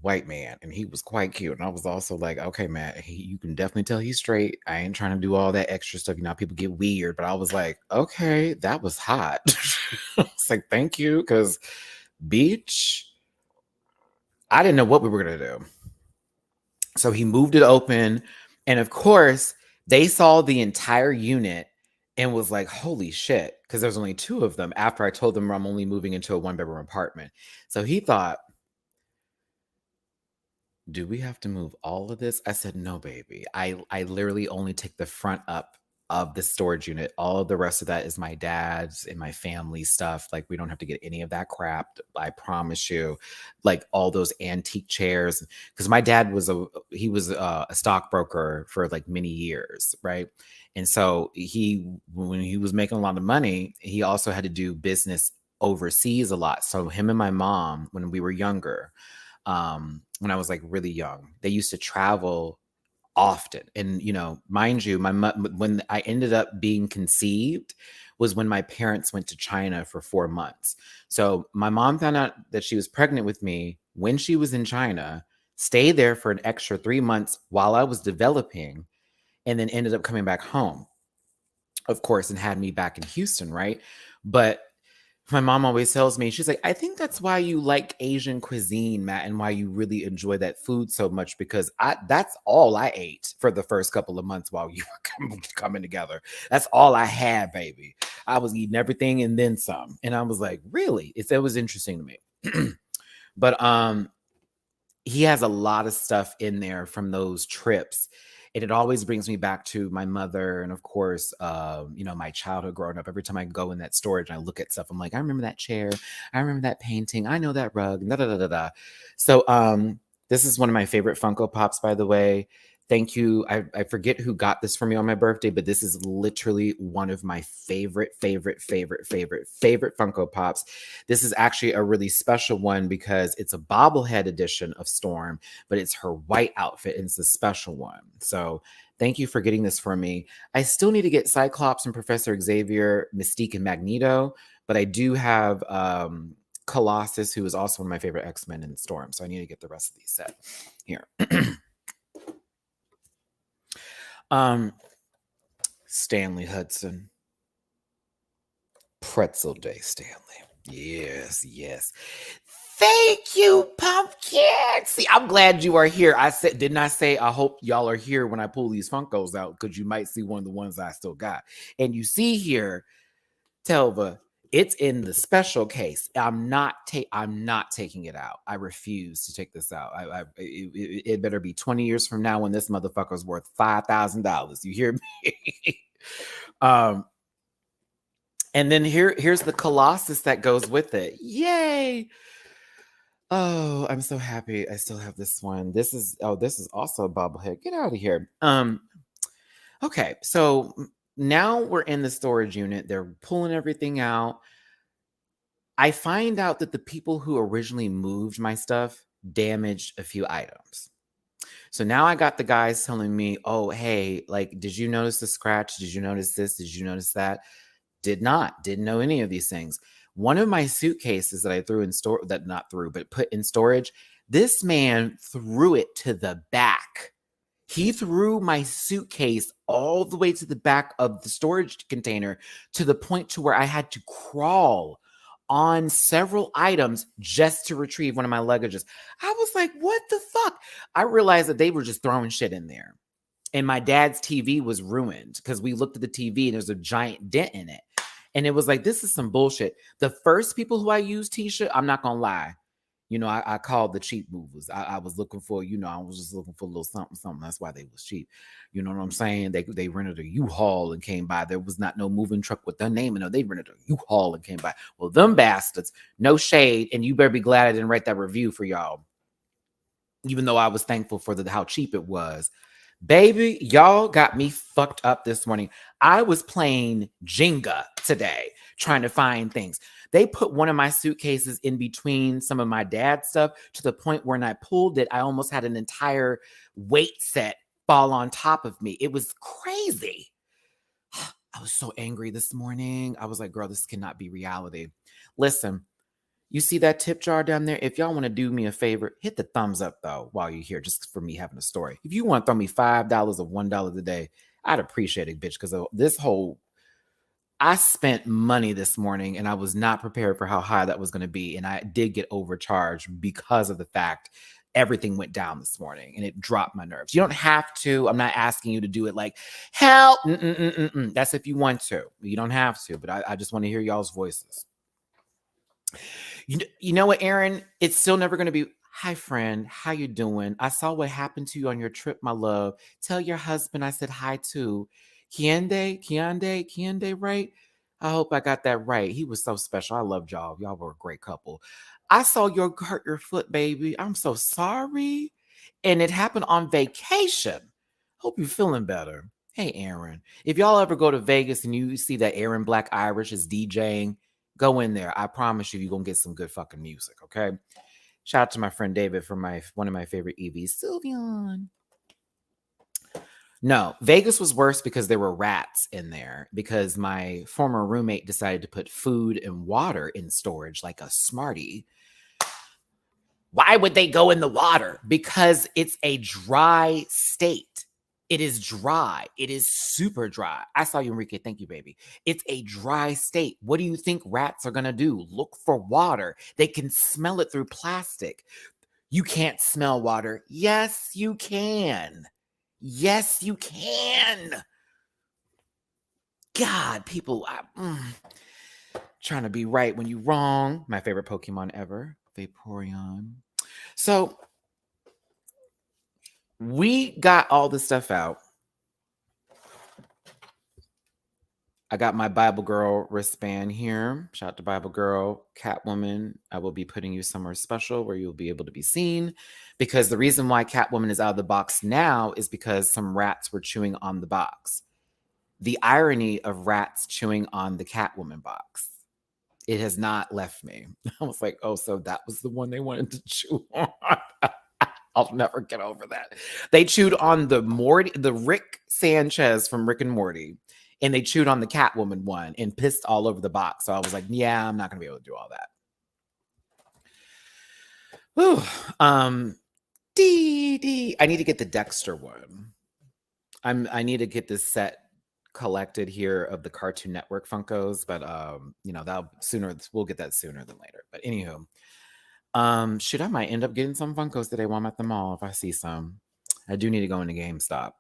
white man, and he was quite cute. And I was also like, "Okay, Matt, you can definitely tell he's straight. I ain't trying to do all that extra stuff. You know, people get weird." But I was like, "Okay, that was hot." I was like, "Thank you," because beach, I didn't know what we were gonna do. So he moved it open, and of course, they saw the entire unit and was like, "Holy shit," because there's only two of them. After I told them I'm only moving into a 1-bedroom apartment, so he thought, do we have to move all of this? I said, no, baby. I literally only take the front up of the storage unit. All of the rest of that is my dad's and my family stuff. Like, we don't have to get any of that crap. I promise you. Like, all those antique chairs, because my dad was a stockbroker for like many years, right? And so when he was making a lot of money, he also had to do business overseas a lot. So him and my mom, when we were younger, when I was like really young, they used to travel often. And, mind you, when I ended up being conceived was when my parents went to China for 4 months. So my mom found out that she was pregnant with me when she was in China, stayed there for an extra 3 months while I was developing, and then ended up coming back home, of course, and had me back in Houston, right? But my mom always tells me, she's like, I think that's why you like Asian cuisine, Matt, and why you really enjoy that food so much, because that's all I ate for the first couple of months while you were coming together. That's all I had, baby. I was eating everything and then some. And I was like, really? It was interesting to me. But he has a lot of stuff in there from those trips. And it always brings me back to my mother. And of course, my childhood growing up. Every time I go in that storage and I look at stuff, I'm like, I remember that chair. I remember that painting. I know that rug. Da, da, da, da, da. So this is one of my favorite Funko Pops, by the way. Thank you. I forget who got this for me on my birthday, but this is literally one of my favorite Funko Pops. This is actually a really special one because it's a bobblehead edition of Storm, but it's her white outfit and it's a special one. So thank you for getting this for me. I still need to get Cyclops and Professor Xavier, Mystique, and Magneto, but I do have Colossus, who is also one of my favorite X-Men in Storm. So I need to get the rest of these set here. Stanley Hudson. Pretzel Day, Stanley. Yes. Thank you, Pumpkin. See, I'm glad you are here. Didn't I say I hope y'all are here when I pull these Funkos out, because you might see one of the ones I still got. And you see here, Telva, it's in the special case. I'm not taking it out. I refuse to take this out. It better be 20 years from now when this motherfucker's worth $5,000. You hear me? And then here's the Colossus that goes with it. Yay! Oh, I'm so happy. I still have this one. This is also a bobblehead. Get out of here. Okay, so now we're in the storage unit. They're pulling everything out. I find out that the people who originally moved my stuff damaged a few items. So now I got the guys telling me, oh, hey, like, did you notice the scratch? Did you notice this? Did you notice that? Didn't know any of these things. One of my suitcases that I threw in but put in storage, this man threw it to the back. He threw my suitcase all the way to the back of the storage container, to the point to where I had to crawl on several items just to retrieve one of my luggages. I was like, what the fuck? I realized that they were just throwing shit in there. And my dad's TV was ruined because we looked at the TV and there's a giant dent in it. And it was like, this is some bullshit. The first people who I used, Tisha, I'm not going to lie. I called the cheap movers. I was looking for, I was just looking for a little something. That's why they was cheap. You know what I'm saying? They rented a U-Haul and came by. There was not no moving truck with their name in it. They rented a U-Haul and came by. Well, them bastards, no shade. And you better be glad I didn't write that review for y'all. Even though I was thankful for how cheap it was. Baby, y'all got me fucked up this morning. I was playing Jenga today, trying to find things. They put one of my suitcases in between some of my dad's stuff, to the point where when I pulled it, I almost had an entire weight set fall on top of me. It was crazy. I was so angry this morning. I was like, girl, this cannot be reality. Listen, you see that tip jar down there? If y'all want to do me a favor, hit the thumbs up, though, while you're here, just for me having a story. If you want to throw me $5 or $1 a day, I'd appreciate it, bitch, because I spent money this morning and I was not prepared for how high that was going to be. And I did get overcharged because of the fact everything went down this morning and it dropped my nerves. You don't have to. I'm not asking you to do it like, help. That's if you want to. You don't have to, but I just want to hear y'all's voices. You know what, Aaron? It's still never going to be. Hi, friend. How you doing? I saw what happened to you on your trip, my love. Tell your husband I said hi too. Kiende, right? I hope I got that right. He was so special. I loved y'all. Y'all were a great couple. I saw you hurt your foot, baby. I'm so sorry. And it happened on vacation. Hope you're feeling better. Hey, Aaron. If y'all ever go to Vegas and you see that Aaron Black Irish is DJing, go in there. I promise you're going to get some good fucking music, okay? Shout out to my friend David from one of my favorite EVs, Sylvian. No, Vegas was worse because there were rats in there because my former roommate decided to put food and water in storage like a smarty. Why would they go in the water? Because it's a dry state. It is dry. It is super dry. I saw you, Enrique. Thank you, baby. It's a dry state. What do you think rats are going to do? Look for water. They can smell it through plastic. You can't smell water. Yes, you can. Yes, you can. God, people trying to be right when you wrong. My favorite Pokemon ever, Vaporeon. So we got all this stuff out. I got my Bible Girl wristband here. Shout out to Bible Girl, Catwoman. I will be putting you somewhere special where you'll be able to be seen. Because the reason why Catwoman is out of the box now is because some rats were chewing on the box. The irony of rats chewing on the Catwoman box. It has not left me. I was like, oh, so that was the one they wanted to chew on. I'll never get over that. They chewed on the Rick Sanchez from Rick and Morty, and they chewed on the Catwoman one and pissed all over the box. So I was like, yeah, I'm not gonna be able to do all that. Whew. I need to get the Dexter one. I need to get this set collected here of the Cartoon Network Funkos, but we'll get that sooner than later. But anywho. Should I might end up getting some Funkos today while I'm at the mall if I see some. I do need to go into GameStop.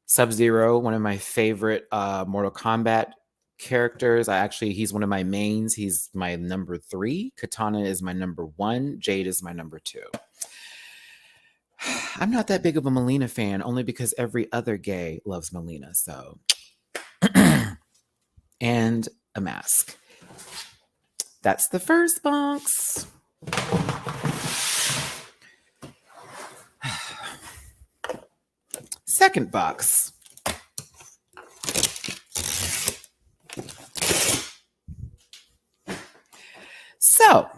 Sub-Zero, one of my favorite Mortal Kombat characters. He's one of my mains. He's my number 3. Katana is my number 1. Jade is my number 2. I'm not that big of a Melina fan, only because every other gay loves Melina, so. And a mask. That's the first box. Second box. So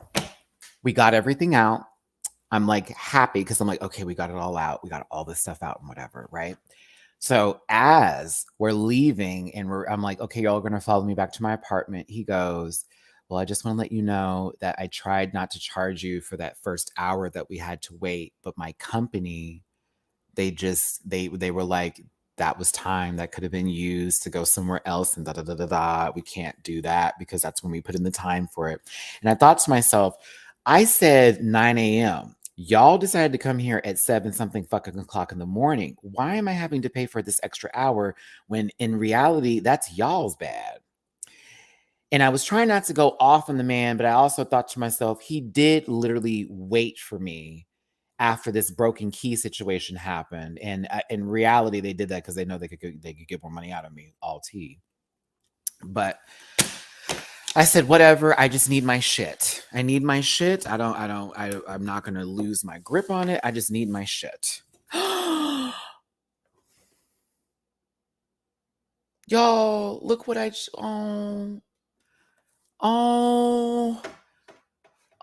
we got everything out. I'm like happy because I'm like, okay, we got it all out. We got all this stuff out and whatever, right? So as we're leaving and I'm like, okay, y'all are going to follow me back to my apartment. He goes, well, I just want to let you know that I tried not to charge you for that first hour that we had to wait. But my company, they were like, that was time that could have been used to go somewhere else and we can't do that because that's when we put in the time for it. And I thought to myself, I said 9 a.m. Y'all decided to come here at 7 something fucking o'clock in the morning. Why am I having to pay for this extra hour when in reality, that's y'all's bad? And I was trying not to go off on the man, but I also thought to myself, he did literally wait for me after this broken key situation happened. And in reality, they did that because they know they could get more money out of me, all tea. But I said, whatever. I just need my shit. I need my shit. I'm not going to lose my grip on it. I just need my shit. Y'all, look what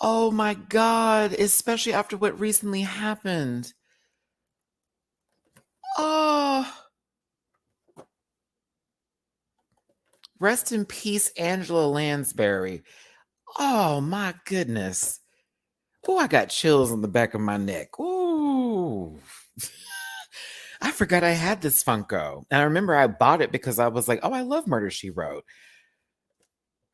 oh my God. Especially after what recently happened. Oh, rest in peace, Angela Lansbury. Oh my goodness. Oh, I got chills on the back of my neck. Ooh. I forgot I had this Funko. And I remember I bought it because I was like, oh, I love Murder, She Wrote.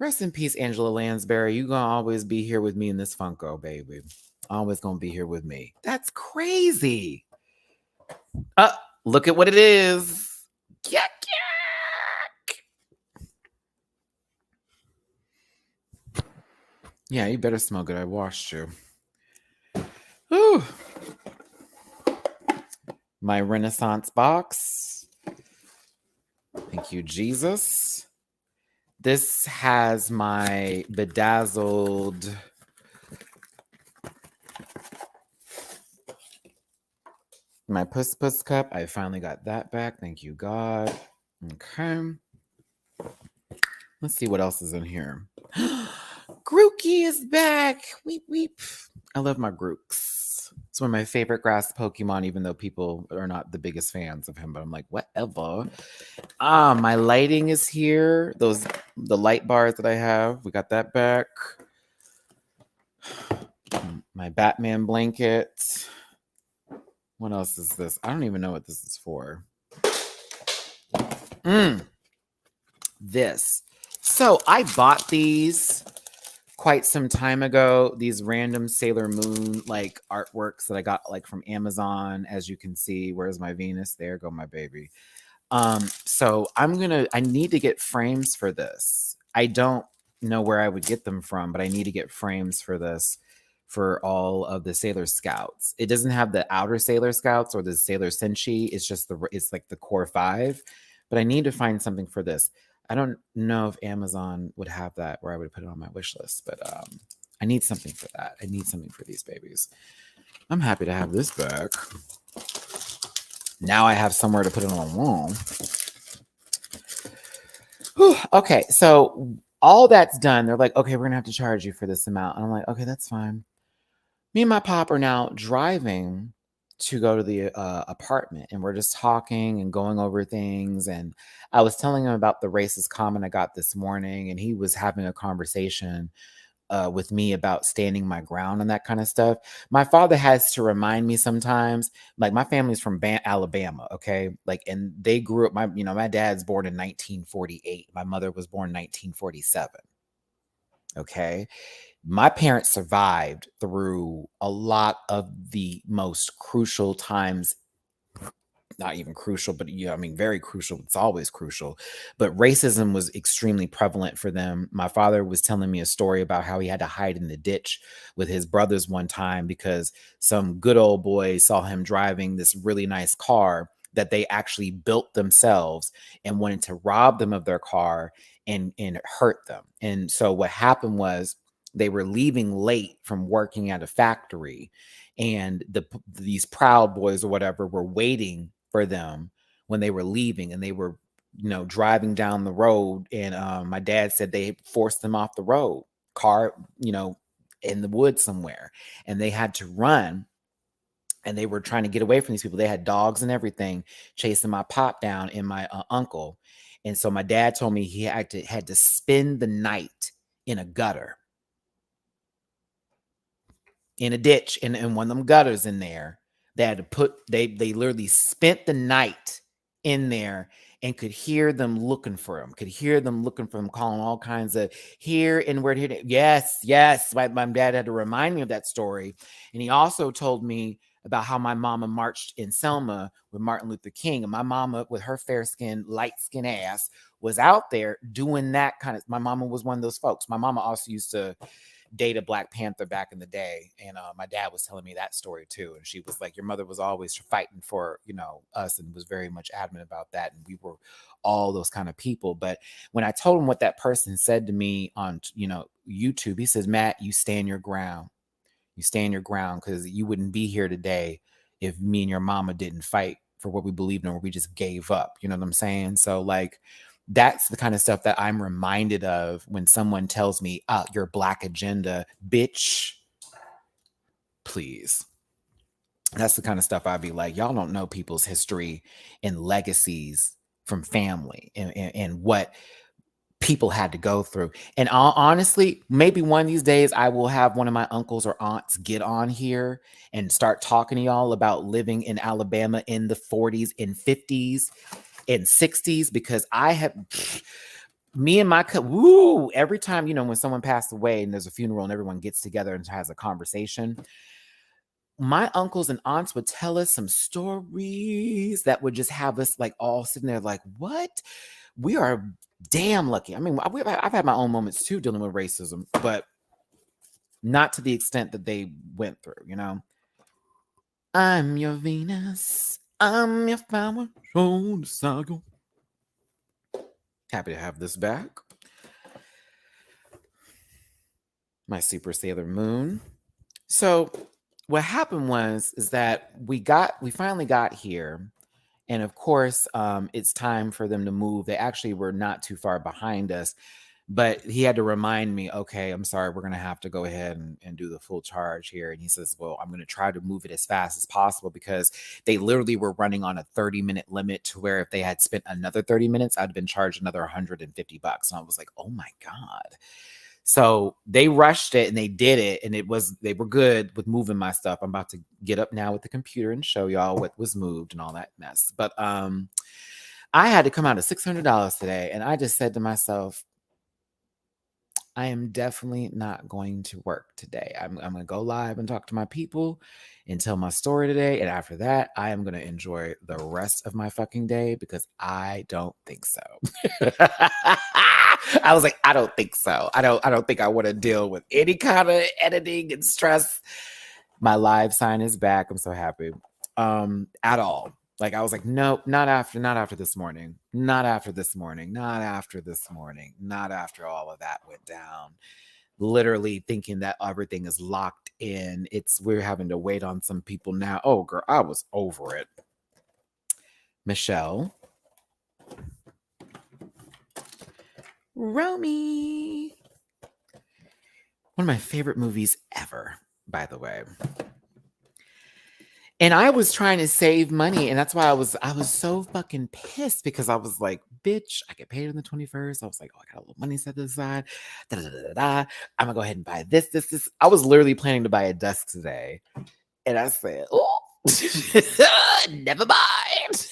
Rest in peace, Angela Lansbury. You're going to always be here with me in this Funko, baby. Always going to be here with me. That's crazy. Look at what it is. Yuck, yuck. Yeah, you better smell good. I washed you. Whew. My Renaissance box. Thank you, Jesus. This has my bedazzled my puss puss cup. I finally got that back. Thank you, God. Okay. Let's see what else is in here. Grookey is back. Weep weep. I love my Grooks. It's one of my favorite grass Pokemon, even though people are not the biggest fans of him. But I'm like, whatever. My lighting is here. The light bars that I have. We got that back. My Batman blanket. What else is this? I don't even know what this is for. This. So I bought these quite some time ago. These random Sailor Moon like artworks that I got like from Amazon. As you can see, where's my Venus? There go my baby. So I need to get frames for this. I don't know where I would get them from, but I need to get frames for this for all of the Sailor Scouts. It doesn't have the outer Sailor Scouts or the Sailor Senshi. It's like the core 5, but I need to find something for this. I don't know if Amazon would have that where I would put it on my wish list, but I need something for that. I need something for these babies. I'm happy to have this back. Now I have somewhere to put it on the wall. Whew, okay, so all that's done. They're like, okay, we're going to have to charge you for this amount. And I'm like, okay, that's fine. Me and my pop are now driving to go to the apartment, and we're just talking and going over things. And I was telling him about the racist comment I got this morning, and he was having a conversation with me about standing my ground and that kind of stuff. My father has to remind me sometimes, like my family's from Alabama, okay? Like, and they grew up, my dad's born in 1948. My mother was born in 1947. Okay. My parents survived through a lot of the most crucial times. Not even crucial, but very crucial. It's always crucial. But racism was extremely prevalent for them. My father was telling me a story about how he had to hide in the ditch with his brothers one time because some good old boy saw him driving this really nice car that they actually built themselves and wanted to rob them of their car and hurt them. And so what happened was they were leaving late from working at a factory, and these Proud Boys or whatever were waiting for them when they were leaving, and they were driving down the road, and my dad said they forced them off the road, car in the woods somewhere, and they had to run, and they were trying to get away from these people. They had dogs and everything chasing my pop down and my uncle. And so my dad told me he had to spend the night in a gutter, in a ditch, in one of them gutters in there. They literally spent the night in there and could hear them looking for him, calling all kinds of here and where. Yes. My dad had to remind me of that story. And he also told me about how my mama marched in Selma with Martin Luther King. And my mama, with her fair skin, light skin ass, was out there doing that kind of. My mama was one of those folks. My mama also used to date a Black Panther back in the day, and my dad was telling me that story too. And she was like, "Your mother was always fighting for us, and was very much adamant about that." And we were all those kind of people. But when I told him what that person said to me on YouTube, he says, "Matt, you stand your ground. You stand your ground, because you wouldn't be here today if me and your mama didn't fight for what we believed in, or we just gave up." You know what I'm saying? So like, that's the kind of stuff that I'm reminded of when someone tells me, your Black agenda, bitch, please. That's the kind of stuff I'd be like, y'all don't know people's history and legacies from family, and what people had to go through. And honestly, maybe one of these days I will have one of my uncles or aunts get on here and start talking to y'all about living in Alabama in the 40s and 50s and 60s, because I have me and my every time when someone passed away and there's a funeral and everyone gets together and has a conversation, my uncles and aunts would tell us some stories that would just have us like all sitting there like, what? We are damn lucky. I mean, I've had my own moments too dealing with racism, but not to the extent that they went through, I'm your Venus. I'm your flower. Show the saga. Happy to have this back. My Super Sailor Moon. So what happened is that we finally got here. And of course, it's time for them to move. They actually were not too far behind us, but he had to remind me, okay, I'm sorry, we're going to have to go ahead and do the full charge here. And he says, well, I'm going to try to move it as fast as possible because they literally were running on a 30-minute limit to where if they had spent another 30 minutes, I'd been charged another $150. And I was like, oh my God. So they rushed it and they did it. And they were good with moving my stuff. I'm about to get up now with the computer and show y'all what was moved and all that mess. But I had to come out of $600 today. And I just said to myself, I am definitely not going to work today. I'm going to go live and talk to my people and tell my story today. And after that, I am going to enjoy the rest of my fucking day because I don't think so. I was like, I don't think so. I don't think I want to deal with any kind of editing and stress. My live sign is back. I'm so happy. At all. Like I was like, nope, not after this morning. Not after this morning. Not after this morning. Not after all of that went down. Literally thinking that everything is locked in. We're having to wait on some people now. Oh, girl, I was over it. Michelle. Romy. One of my favorite movies ever, by the way. And I was trying to save money, and that's why I was so fucking pissed because I was like, bitch, I get paid on the 21st. I was like, oh, I got a little money set aside. Da, da, da, da, da. I'm gonna go ahead and buy this. I was literally planning to buy a desk today. And I said, oh, never mind.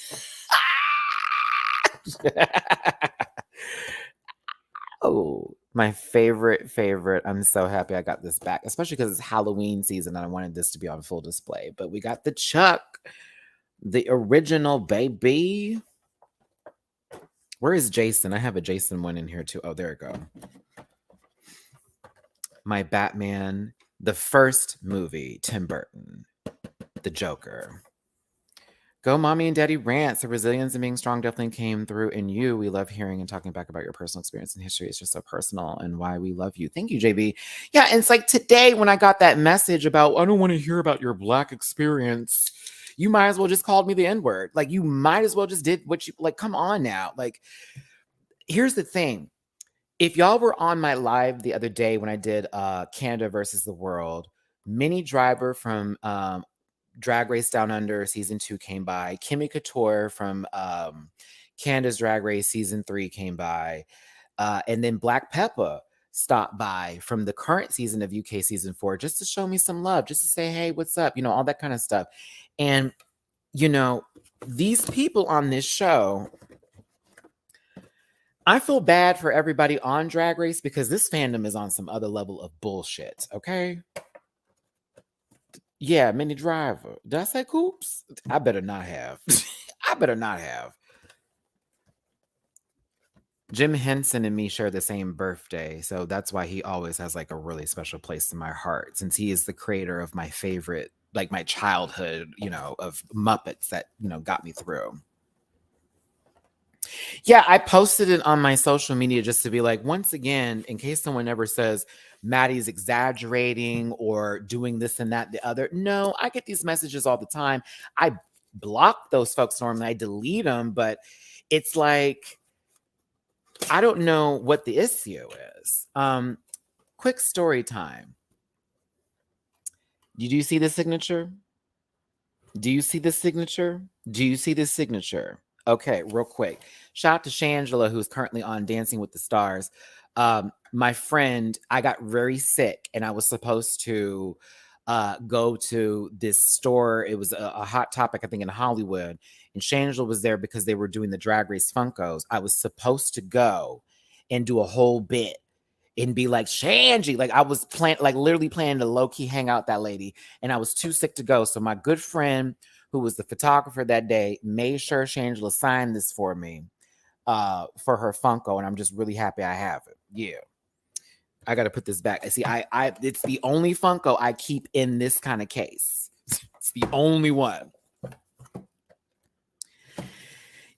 Oh, my favorite. I'm so happy I got this back, especially because it's Halloween season and I wanted this to be on full display. But we got the Chuck, the original baby. Where is Jason? I have a Jason one in here too. Oh, there we go. My Batman, the first movie, Tim Burton, the Joker. Go Mommy and Daddy Rants. The resilience and being strong definitely came through in you. We love hearing and talking back about your personal experience and history. It's just so personal and why we love you. Thank you, JB. Yeah, and it's like today when I got that message about, I don't want to hear about your Black experience. You might as well just called me the N-word. Like, you might as well just did what you, like, come on now. Like, here's the thing. If y'all were on my live the other day when I did Canada versus the World, Minnie Driver from Drag Race Down Under season 2 came by. Kimmy Couture from Canada's Drag Race season 3 came by. And then Black Peppa stopped by from the current season of UK season 4 just to show me some love, just to say, hey, what's up? You know, all that kind of stuff. And, you know, these people on this show, I feel bad for everybody on Drag Race because this fandom is on some other level of bullshit, okay? Yeah, Minnie Driver. Did I say Coops? I better not have. I better not have. Jim Henson and me share the same birthday, so that's why he always has like a really special place in my heart, since he is the creator of my favorite, like my childhood, you know, of Muppets that, you know, got me through. Yeah, I posted it on my social media just to be like, once again, in case someone ever says Matty's exaggerating or doing this and that, the other. No, I get these messages all the time. I block those folks normally. I delete them, but it's like, I don't know what the issue is. Quick story time. Did you see the signature? Do you see the signature? Do you see the signature? Okay, real quick. Shout out to Shangela, who's currently on Dancing with the Stars. My friend, I got very sick and I was supposed to go to this store. It was a hot topic, I think, in Hollywood. And Shangela was there because they were doing the Drag Race Funkos. I was supposed to go and do a whole bit and be like, Shanji, like I was literally planning to low-key hang out with that lady, and I was too sick to go. So my good friend, who was the photographer that day, made sure Shangela signed this for me for her Funko, and I'm just really happy I have it. Yeah. I got to put this back. See, I it's the only Funko I keep in this kind of case. It's The only one.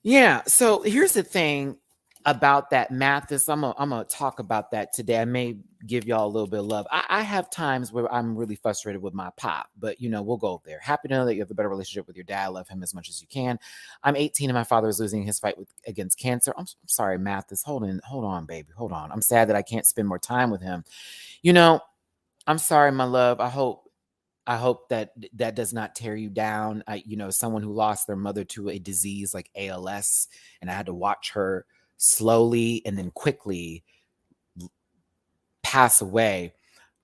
Yeah. So here's the thing about that Mathis. I'm gonna talk about that today. I may give y'all a little bit of love. I have times where I'm really frustrated with my pop, but we'll go there. Happy to know that you have a better relationship with your dad. Love him as much as you can. I'm 18 and my father is losing his fight against cancer. I'm sorry, Mathis. Hold on, baby. Hold on. I'm sad that I can't spend more time with him. I'm sorry, my love. I hope that does not tear you down. Someone who lost their mother to a disease like ALS, and I had to watch her slowly and then quickly pass away.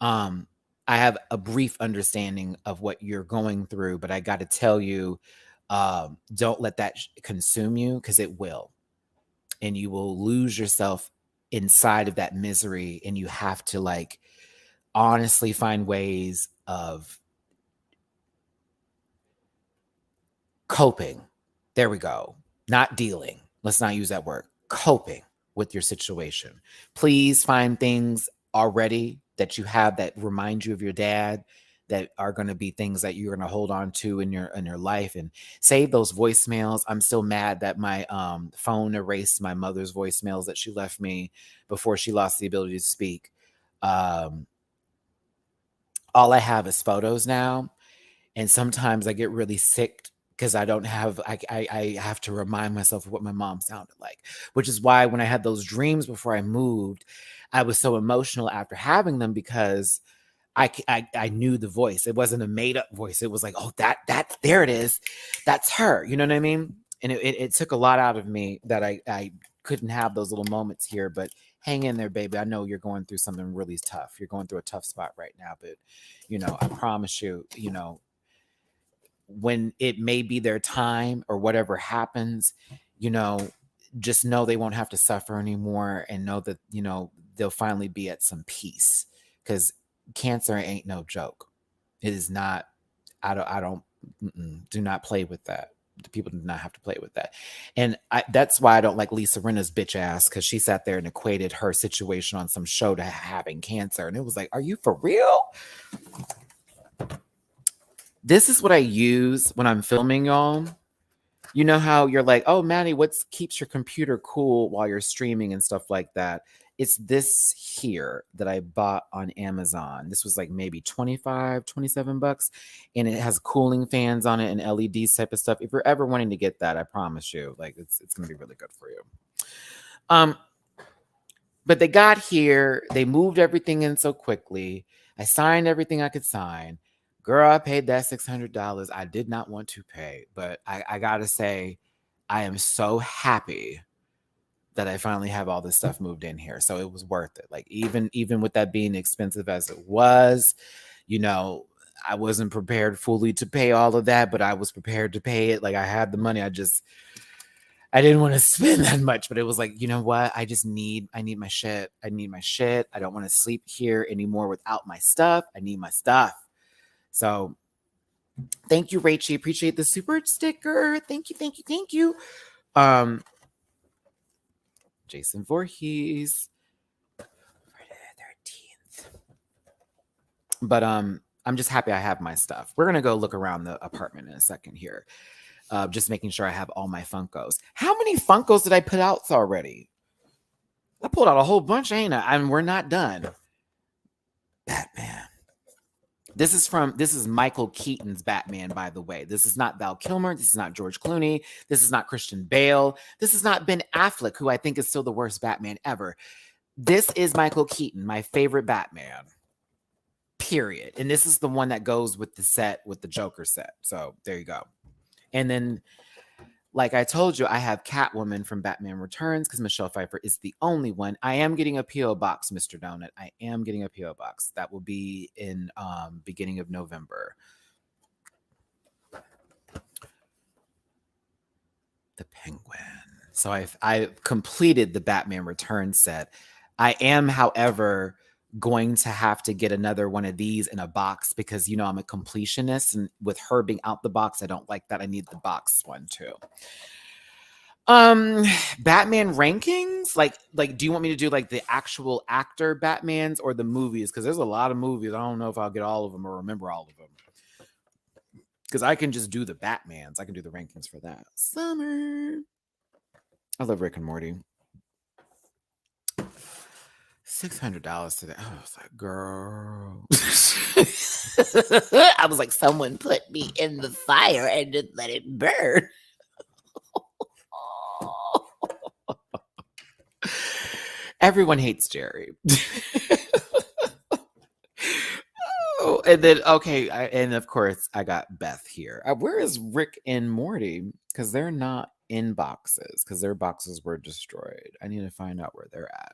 I have a brief understanding of what you're going through, but I got to tell you, don't let that consume you, because it will. And you will lose yourself inside of that misery, and you have to honestly find ways of coping. There we go. Not dealing. Let's not use that word. Coping with your situation. Please find things already that you have that remind you of your dad, that are going to be things that you're going to hold on to in your life, and save those voicemails. I'm still mad that my phone erased my mother's voicemails that she left me before she lost the ability to speak. All I have is photos now, and sometimes I get really sick because I don't have, I have to remind myself of what my mom sounded like, which is why when I had those dreams before I moved, I was so emotional after having them, because I knew the voice. It wasn't a made up voice. It was like, oh, that there it is. That's her. You know what I mean? And it took a lot out of me that I couldn't have those little moments here, but hang in there, baby. I know you're going through something really tough. You're going through a tough spot right now, but I promise you, when it may be their time or whatever happens, just know they won't have to suffer anymore, and know that, they'll finally be at some peace, because cancer ain't no joke. It is not. I don't do not play with that. The people do not have to play with that. And that's why I don't like Lisa Rinna's bitch ass, because she sat there and equated her situation on some show to having cancer. And it was like, are you for real? This is what I use when I'm filming, y'all. You know how you're like, oh, Matty, what keeps your computer cool while you're streaming and stuff like that? It's this here that I bought on Amazon. This was like maybe 25, 27 bucks. And it has cooling fans on it and LEDs type of stuff. If you're ever wanting to get that, I promise you, it's going to be really good for you. But they got here. They moved everything in so quickly. I signed everything I could sign. Girl, I paid that $600. I did not want to pay, but I gotta say, I am so happy that I finally have all this stuff moved in here. So it was worth it. Even with that being expensive as it was, I wasn't prepared fully to pay all of that, but I was prepared to pay it. I had the money. I didn't want to spend that much, but it was like, you know what? I need my shit. I need my shit. I don't want to sleep here anymore without my stuff. I need my stuff. So thank you, Rachie. Appreciate the super sticker. Thank you. Jason Voorhees. Friday the 13th. But I'm just happy I have my stuff. We're gonna go look around the apartment in a second here. Just making sure I have all my Funkos. How many Funkos did I put out already? I pulled out a whole bunch, ain't I? We're not done. Batman. This is Michael Keaton's Batman, by the way. This is not Val Kilmer. This is not George Clooney. This is not Christian Bale. This is not Ben Affleck, who I think is still the worst Batman ever. This is Michael Keaton, my favorite Batman. Period. And this is the one that goes with the set, with the Joker set. So there you go. And then, like I told you, I have Catwoman from Batman Returns, because Michelle Pfeiffer is the only one. I am getting a P.O. box, Mr. Donut. I am getting a P.O. box. That will be in beginning of November. The Penguin. So I've completed the Batman Returns set. I am, however, going to have to get another one of these in a box, because I'm a completionist, and with her being out the box, I don't like that. I need the box one too. Batman rankings, like do you want me to do the actual actor Batmans or the movies? Because there's a lot of movies. I don't know if I'll get all of them or remember all of them. Because I can just do the Batmans. I can do the rankings for that. Summer. I love Rick and Morty. $600 today. I was like, girl. I was like, someone put me in the fire and just let it burn. Everyone hates Jerry. Oh, and then okay, and of course I got Beth here. Where is Rick and Morty? Because they're not in boxes. Because their boxes were destroyed. I need to find out where they're at.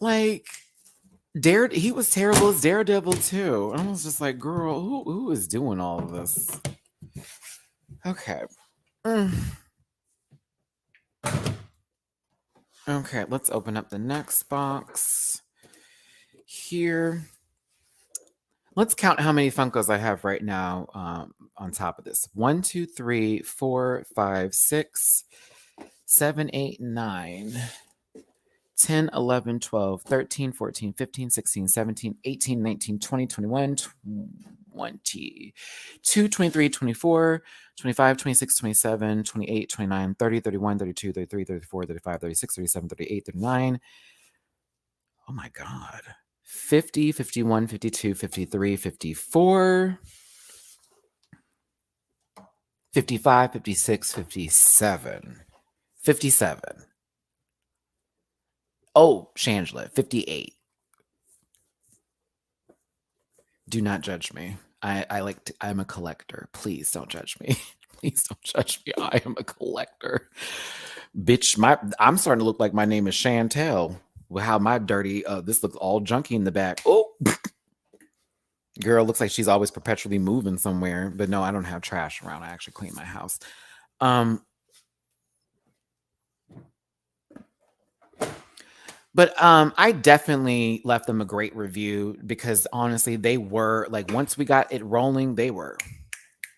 Like, he was terrible as Daredevil too. I was just like, girl, who is doing all of this? Okay. Okay, let's open up the next box here. Let's count how many Funkos I have right now on top of this. 1, 2, 3, 4, 5, 6, 7, 8, 9, 10, 11, 12, 13, 14, 15, 16, 17, 18, 19, 20, 21, 22, 23, 24, 25, 26, 27, 28, 29, 30, 31, 32, 33, 34, 35, 36, 37, 38, 39. Oh my God. 50, 51, 52, 53, 54, 55, 56, 57, 57. Oh, Shangela, 58. Do not judge me. I'm a collector. Please don't judge me. Please don't judge me. I am a collector. Bitch, I'm starting to look like my name is Chantel. With how my dirty, this looks all junky in the back. Oh, girl, looks like she's always perpetually moving somewhere. But no, I don't have trash around. I actually clean my house. But I definitely left them a great review because honestly, they were like, once we got it rolling, they were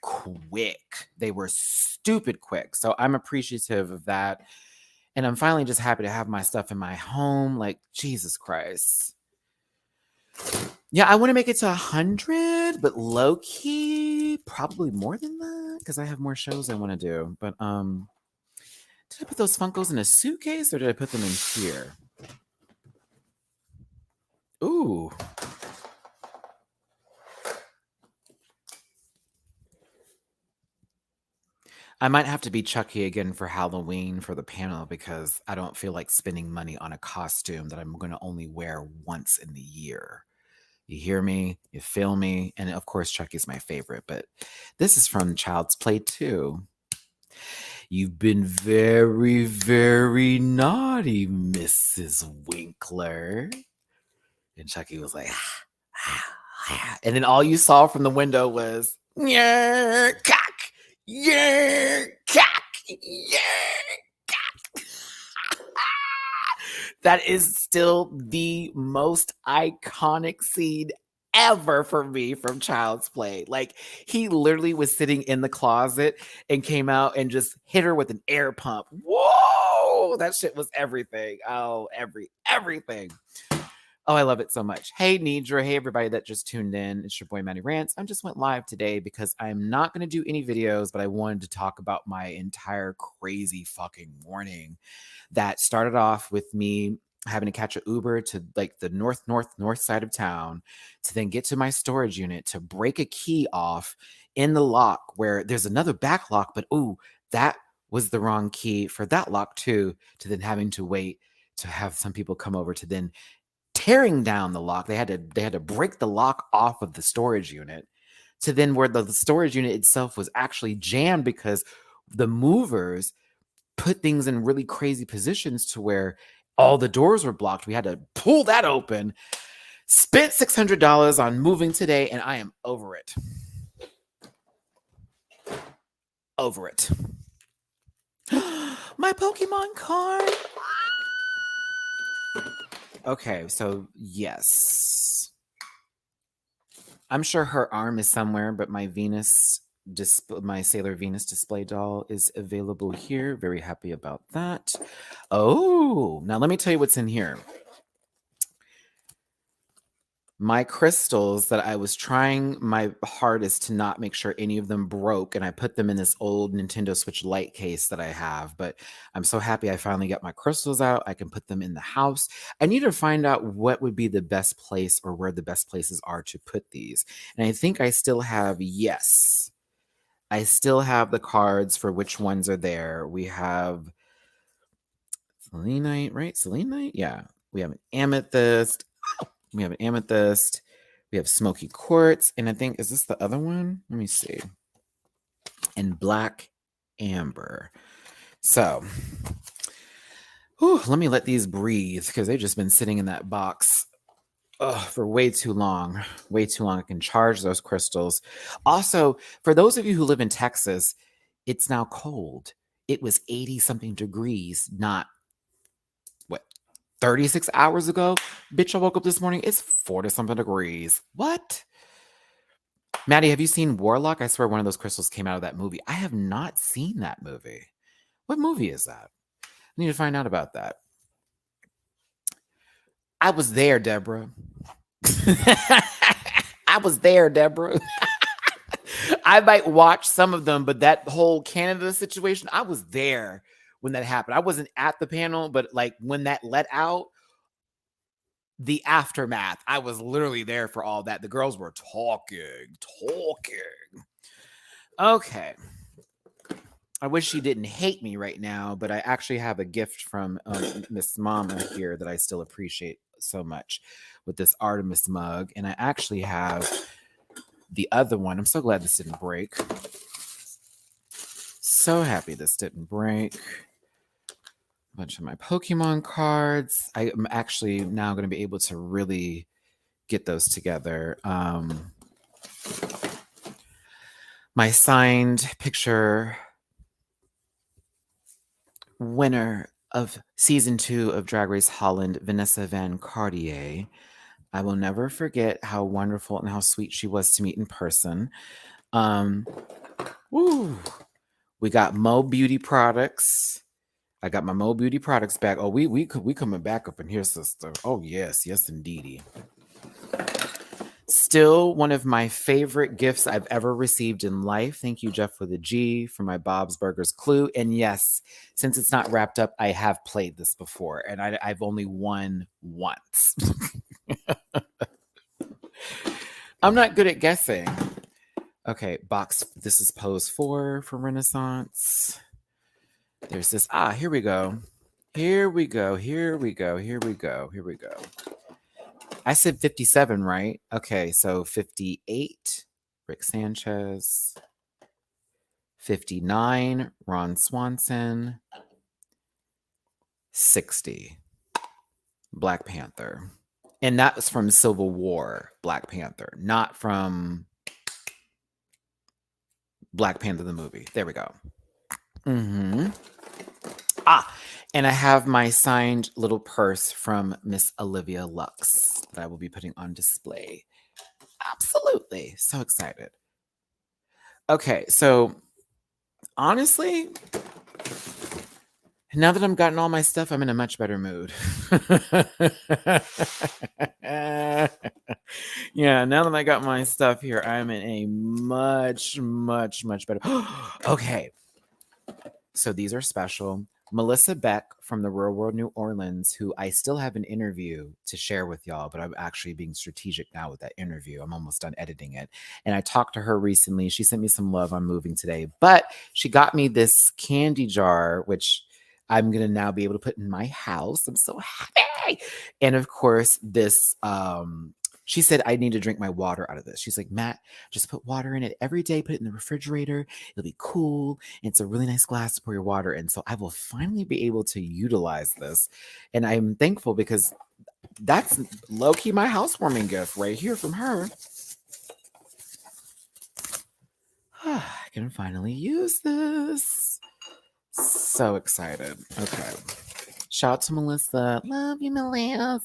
quick. They were stupid quick. So I'm appreciative of that. And I'm finally just happy to have my stuff in my home. Like, Jesus Christ. Yeah, I want to make it to 100, but low key, probably more than that because I have more shows I want to do. But did I put those Funkos in a suitcase or did I put them in here? Ooh. I might have to be Chucky again for Halloween for the panel because I don't feel like spending money on a costume that I'm going to only wear once in the year. You hear me? You feel me? And of course, Chucky's my favorite, but this is from Child's Play 2. You've been very, very naughty, Mrs. Winkler. And Chucky was like, and then all you saw from the window was, yeah, cock, yeah, cock, yeah, cock. That is still the most iconic scene ever for me from Child's Play. Like, he literally was sitting in the closet and came out and just hit her with an air pump. Whoa, that shit was everything. Oh, everything. Oh, I love it so much. Hey, Nidra. Hey, everybody that just tuned in. It's your boy, Matty Rants. I just went live today because I'm not going to do any videos, but I wanted to talk about my entire crazy fucking morning that started off with me having to catch an Uber to like the north side of town to then get to my storage unit to break a key off in the lock where there's another back lock, but ooh, that was the wrong key for that lock too, to then having to wait to have some people come over to then tearing down the lock. They had to break the lock off of the storage unit to then where the storage unit itself was actually jammed because the movers put things in really crazy positions to where all the doors were blocked. We had to pull that open. Spent $600 on moving today, and I am over it. Over it. My Pokemon card. Okay, so yes. I'm sure her arm is somewhere, but my my Sailor Venus display doll is available here. Very happy about that. Oh, now let me tell you what's in here. my crystals that I was trying my hardest to not make sure any of them broke, and I put them in this old Nintendo Switch Lite case that I have. But I'm so happy I finally got my crystals out. I can put them in the house. I need to find out what would be the best place or where the best places are to put these. And I think I still have, yes, I still have the cards for which ones are there. We have selenite, right? Selenite? Yeah. We have an amethyst. We have an amethyst. We have smoky quartz. And I think, is this the other one? Let me see. And black amber. So, let me let these breathe because they've just been sitting in that box for way too long. Way too long. I can charge those crystals. Also, for those of you who live in Texas, it's now cold. It was 80 something degrees, not 36 hours ago. Bitch, I woke up this morning. It's 40 something degrees. What? Maddie, have you seen Warlock? I swear one of those crystals came out of that movie. I have not seen that movie. What movie is that? I need to find out about that. I was there, Deborah. I was there, Deborah. I might watch some of them, but that whole Canada situation, I was there when that happened. I wasn't at the panel, but like when that let out, the aftermath, I was literally there for all that. The girls were talking. Okay. I wish she didn't hate me right now, but I actually have a gift from Miss Mama here that I still appreciate so much with this Artemis mug. And I actually have the other one. I'm so glad this didn't break. So happy this didn't break. A bunch of my Pokemon cards. I am actually now going to be able to really get those together. My signed picture winner of season 2 of Drag Race Holland, Vanessa Van Cartier. I will never forget how wonderful and how sweet she was to meet in person. We got Mo Beauty products. I got my Mo Beauty products back. Oh, we coming back up in here, sister. Oh yes, indeedy. Still one of my favorite gifts I've ever received in life. Thank you, Jeff, for the G, for my Bob's Burgers Clue. And yes, since it's not wrapped up, I have played this before, and I've only won once. I'm not good at guessing. Okay, box. This is pose 4 for Renaissance. There's this. Here we go. Here we go. I said 57, right? Okay, so 58, Rick Sanchez. 59, Ron Swanson. 60, Black Panther. And that was from Civil War, Black Panther, not from Black Panther the movie. There we go. And I have my signed little purse from Miss Olivia Lux that I will be putting on display. Absolutely. So excited. Okay, so honestly, now that I've gotten all my stuff, I'm in a much better mood. Yeah, now that I got my stuff here, I'm in a much better. Okay. So these are special. Melissa Beck from the Real World New Orleans, who I still have an interview to share with y'all, but I'm actually being strategic now with that interview. I'm almost done editing it. And I talked to her recently. She sent me some love on moving today, but she got me this candy jar, which I'm going to now be able to put in my house. I'm so happy. And of course, this, she said, I need to drink my water out of this. She's like, Matt, just put water in it every day, put it in the refrigerator. It'll be cool. And it's a really nice glass to pour your water in. So I will finally be able to utilize this. And I'm thankful because that's low-key my housewarming gift right here from her. I can finally use this. So excited. Okay. Shout out to Melissa. Love you, Melissa.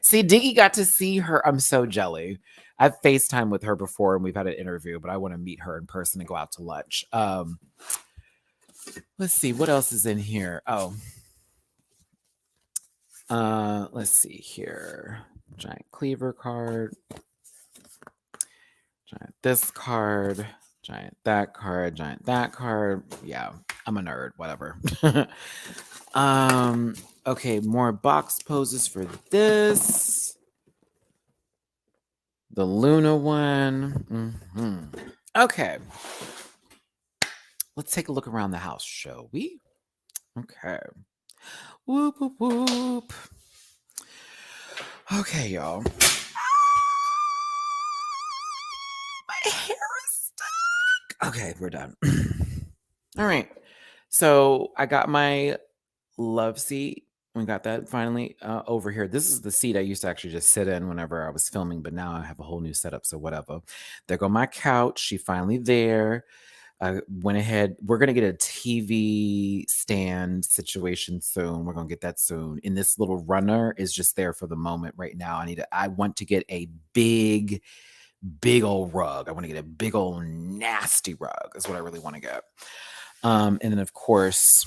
See, Diggy got to see her. I'm so jelly. I've FaceTime with her before and we've had an interview, but I want to meet her in person and go out to lunch. Let's see. What else is in here? Let's see here. giant cleaver card, giant this card, giant that card, giant that card. Yeah, I'm a nerd, whatever. Okay, more box poses for this. The Luna one. Okay. Let's take a look around the house, shall we? Okay. Whoop, whoop, whoop. Okay, y'all. My hair is stuck. Okay, we're done. All right. So I got my love seat. We got that finally over here. This is the seat I used to actually just sit in whenever I was filming, but now I have a whole new setup, so whatever. There go my couch. She finally there. I went ahead. We're going to get a TV stand situation soon. We're going to get that soon. And this little runner is just there for the moment right now. I want to get a big old rug. I want to get a big old nasty rug is what I really want to get. And then of course,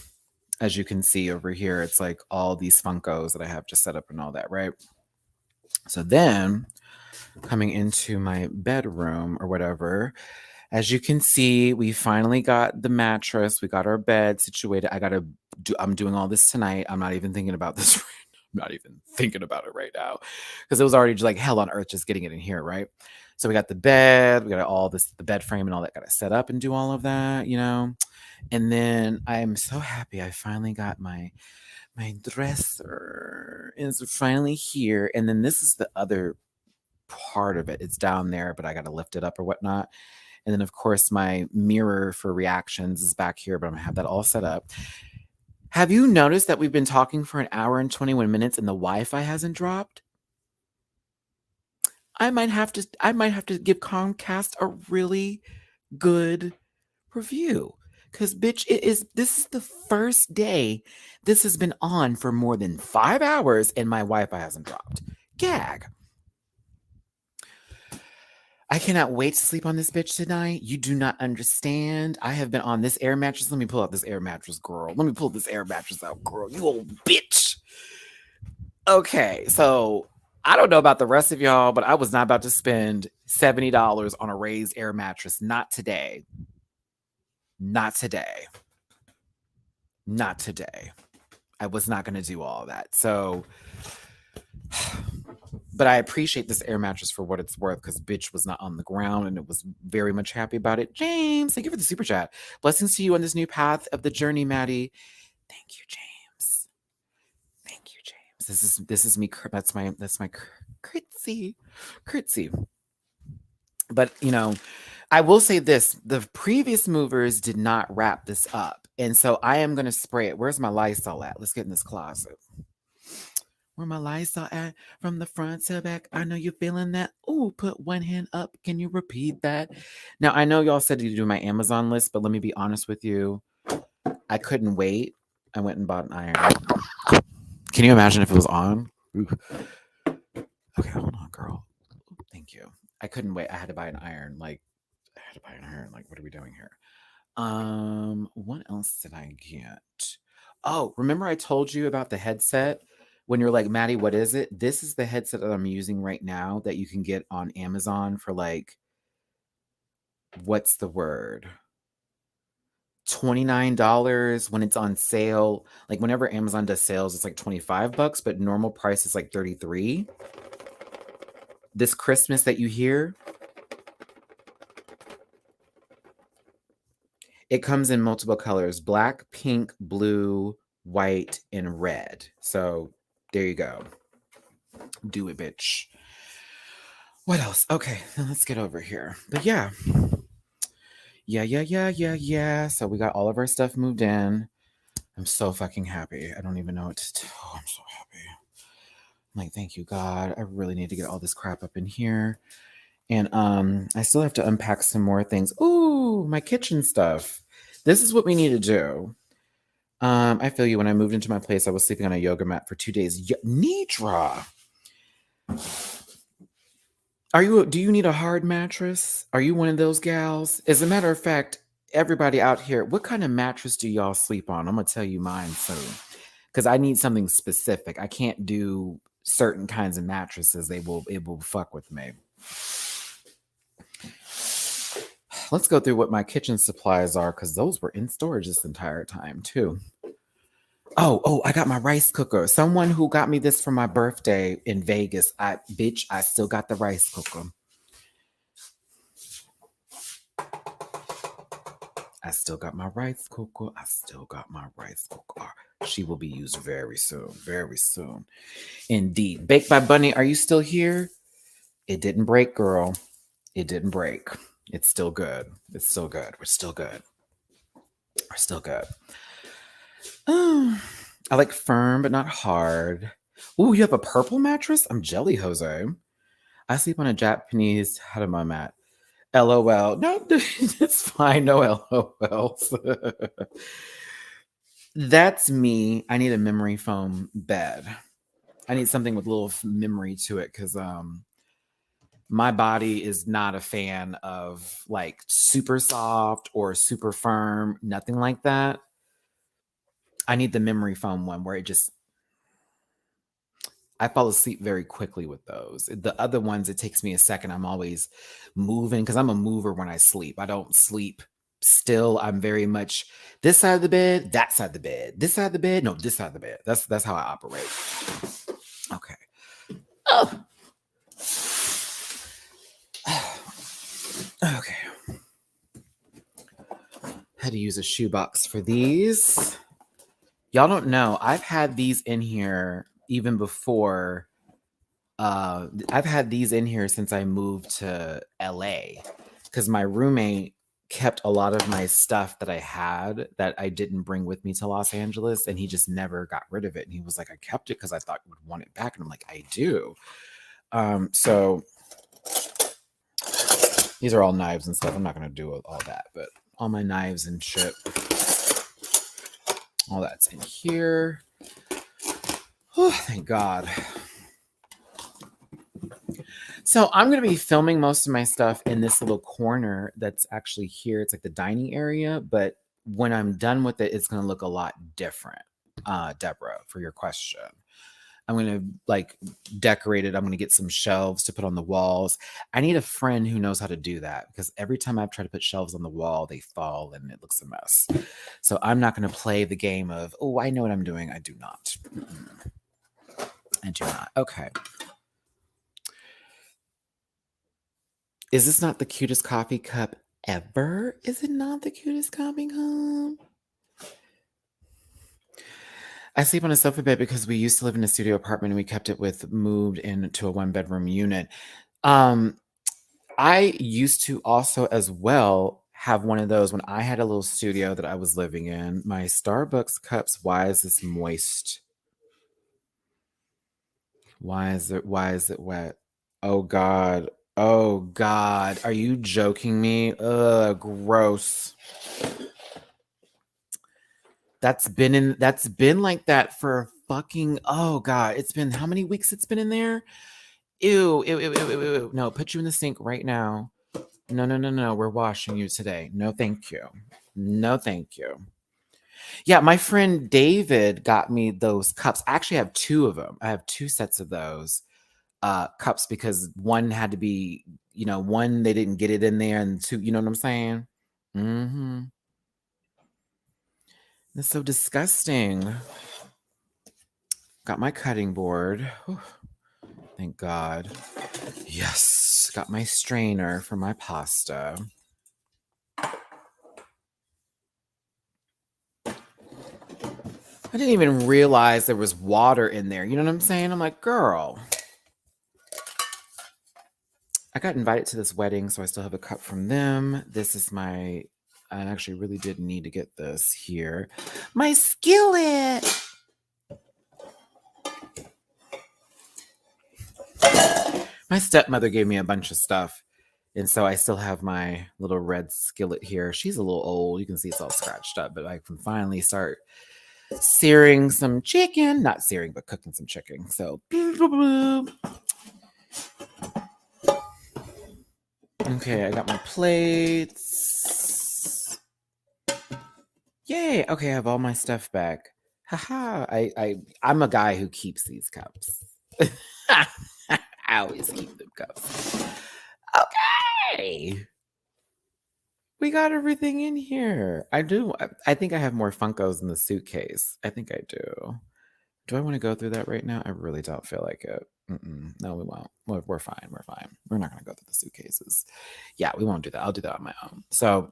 as you can see over here, it's like all these Funkos that I have just set up and all that, right? So then coming into my bedroom or whatever, as you can see, we finally got the mattress. We got our bed situated. I'm doing all this tonight. I'm not even thinking about this. I'm not even thinking about it right now because it was already just like hell on earth just getting it in here, right? So we got the bed, we got all this, the bed frame and all that, got to set up and do all of that, you know? And then I'm so happy I finally got my dresser. It's finally here. And then this is the other part of it. It's down there, but I got to lift it up or whatnot. And then, of course, my mirror for reactions is back here, but I'm going to have that all set up. Have you noticed that we've been talking for an hour and 21 minutes and the Wi-Fi hasn't dropped? I might have to give Comcast a really good review. Because, bitch, this is the first day this has been on for more than 5 hours and my Wi-Fi hasn't dropped. Gag. I cannot wait to sleep on this bitch tonight. You do not understand. I have been on this air mattress. Let me pull out this air mattress, girl. Let me pull this air mattress out, girl. You old bitch. Okay, so I don't know about the rest of y'all, but I was not about to spend $70 on a raised air mattress. Not today. Not today. Not today. I was not going to do all that. So... But I appreciate this air mattress for what it's worth because bitch was not on the ground and it was very much happy about it. James, thank you for the super chat. Blessings to you on this new path of the journey, Matty. Thank you, James. Thank you, James. This is me. That's my curtsy. But you know, I will say this: the previous movers did not wrap this up, and so I am going to spray it. Where's my Lysol at? Let's get in this closet. Where my Lysol at? From the front to back. I know you're feeling that. Ooh, put one hand up. Can you repeat that? Now, I know y'all said to do my Amazon list, but let me be honest with you. I couldn't wait. I went and bought an iron. Can you imagine if it was on? Okay, hold on, girl. Thank you. I couldn't wait. I had to buy an iron. Like, what are we doing here? What else did I get? Oh, remember I told you about the headset? When you're like, Matty, what is it? This is the headset that I'm using right now that you can get on Amazon for like, what's the word? $29 when it's on sale. Like whenever Amazon does sales, it's like $25, but normal price is like $33. This Christmas that you hear, it comes in multiple colors: black, pink, blue, white, and red. So there you go. Do it, bitch. What else? Okay, let's get over here. But yeah. So we got all of our stuff moved in. I'm so fucking happy. I don't even know what to do. I'm so happy. I'm like, thank you, God. I really need to get all this crap up in here. And I still have to unpack some more things. Ooh, my kitchen stuff. This is what we need to do. I feel you. When I moved into my place, I was sleeping on a yoga mat for 2 days. Nidra. Do you need a hard mattress? Are you one of those gals? As a matter of fact, everybody out here, what kind of mattress do y'all sleep on? I'm going to tell you mine soon. Because I need something specific. I can't do certain kinds of mattresses, it will fuck with me. Let's go through what my kitchen supplies are, because those were in storage this entire time too. Oh, I got my rice cooker. Someone who got me this for my birthday in Vegas. I still got the rice cooker. I still got my rice cooker. She will be used very soon. Very soon. Indeed. Baked by Bunny, are you still here? It didn't break, girl. It didn't break. It's still good. We're still good. I like firm, but not hard. Ooh, you have a purple mattress? I'm jelly, Jose. I sleep on a Japanese Haruma mat. LOL. No, it's fine. No LOLs. That's me. I need a memory foam bed. I need something with a little memory to it, because my body is not a fan of like super soft or super firm, nothing like that. I need the memory foam one where I fall asleep very quickly with those. The other ones, it takes me a second. I'm always moving, because I'm a mover when I sleep. I don't sleep still. I'm very much this side of the bed, that side of the bed, this side of the bed, no, this side of the bed. That's how I operate. Okay. Oh. Okay. Had to use a shoebox for these. Y'all don't know. I've had these in here even before. I've had these in here since I moved to LA, because my roommate kept a lot of my stuff that I had that I didn't bring with me to Los Angeles, and he just never got rid of it. And he was like, I kept it because I thought you would want it back. And I'm like, I do. So these are all knives and stuff. I'm not going to do all that, but all my knives and shit, all that's in here. Oh, thank God. So I'm going to be filming most of my stuff in this little corner that's actually here. It's like the dining area, but when I'm done with it, it's going to look a lot different. Deborah, for your question. I'm going to like decorate it. I'm going to get some shelves to put on the walls. I need a friend who knows how to do that, because every time I've tried to put shelves on the wall, they fall and it looks a mess. So I'm not going to play the game of, oh, I know what I'm doing. I do not. I do not. Okay. Is this not the cutest coffee cup ever? Is it not the cutest coffee cup? I sleep on a sofa bed because we used to live in a studio apartment and we kept it moved into a 1-bedroom unit. I used to also as well have one of those when I had a little studio that I was living in. My Starbucks cups, why is this moist? Why is it wet? Oh God. Oh God. Are you joking me? Ugh, gross. That's been like that for fucking, oh God. It's been how many weeks it's been in there? Ew, ew, ew, ew, ew, ew. No, put you in the sink right now. No. We're washing you today. No, thank you. No, thank you. Yeah, my friend David got me those cups. I actually have 2 of them. I have 2 sets of those cups, because one had to be, one, they didn't get it in there, and 2, you know what I'm saying? Mm-hmm. That's so disgusting. Got my cutting board. Whew. Thank God. Yes. Got my strainer for my pasta. I didn't even realize there was water in there. You know what I'm saying? I'm like, girl. I got invited to this wedding, so I still have a cup from them. This is I actually really did need to get this here. My skillet. My stepmother gave me a bunch of stuff, and so I still have my little red skillet here. She's a little old. You can see it's all scratched up, but I can finally start searing some chicken. Not searing, but cooking some chicken. So, okay, I got my plates. Yay! Okay, I have all my stuff back. Haha! I'm a guy who keeps these cups. I always keep them cups. Okay. We got everything in here. I do. I think I have more Funkos in the suitcase. I think I do. Do I want to go through that right now? I really don't feel like it. No, we won't. We're fine. We're fine. We're not going to go through the suitcases. Yeah, we won't do that. I'll do that on my own. So,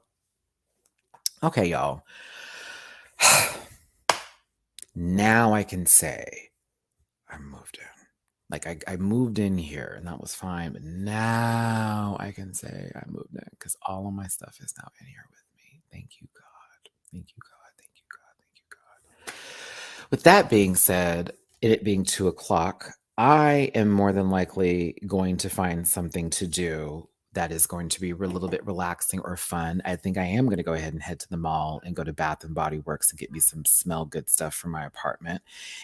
okay, y'all. Now I can say I moved in. Like I moved in here and that was fine. But now I can say I moved in because all of my stuff is now in here with me. Thank you, God. Thank you, God. Thank you, God. Thank you, God. With that being said, it being 2:00, I am more than likely going to find something to do that is going to be a little bit relaxing or fun. I think I am going to go ahead and head to the mall and go to Bath and Body Works and get me some smell good stuff for my apartment,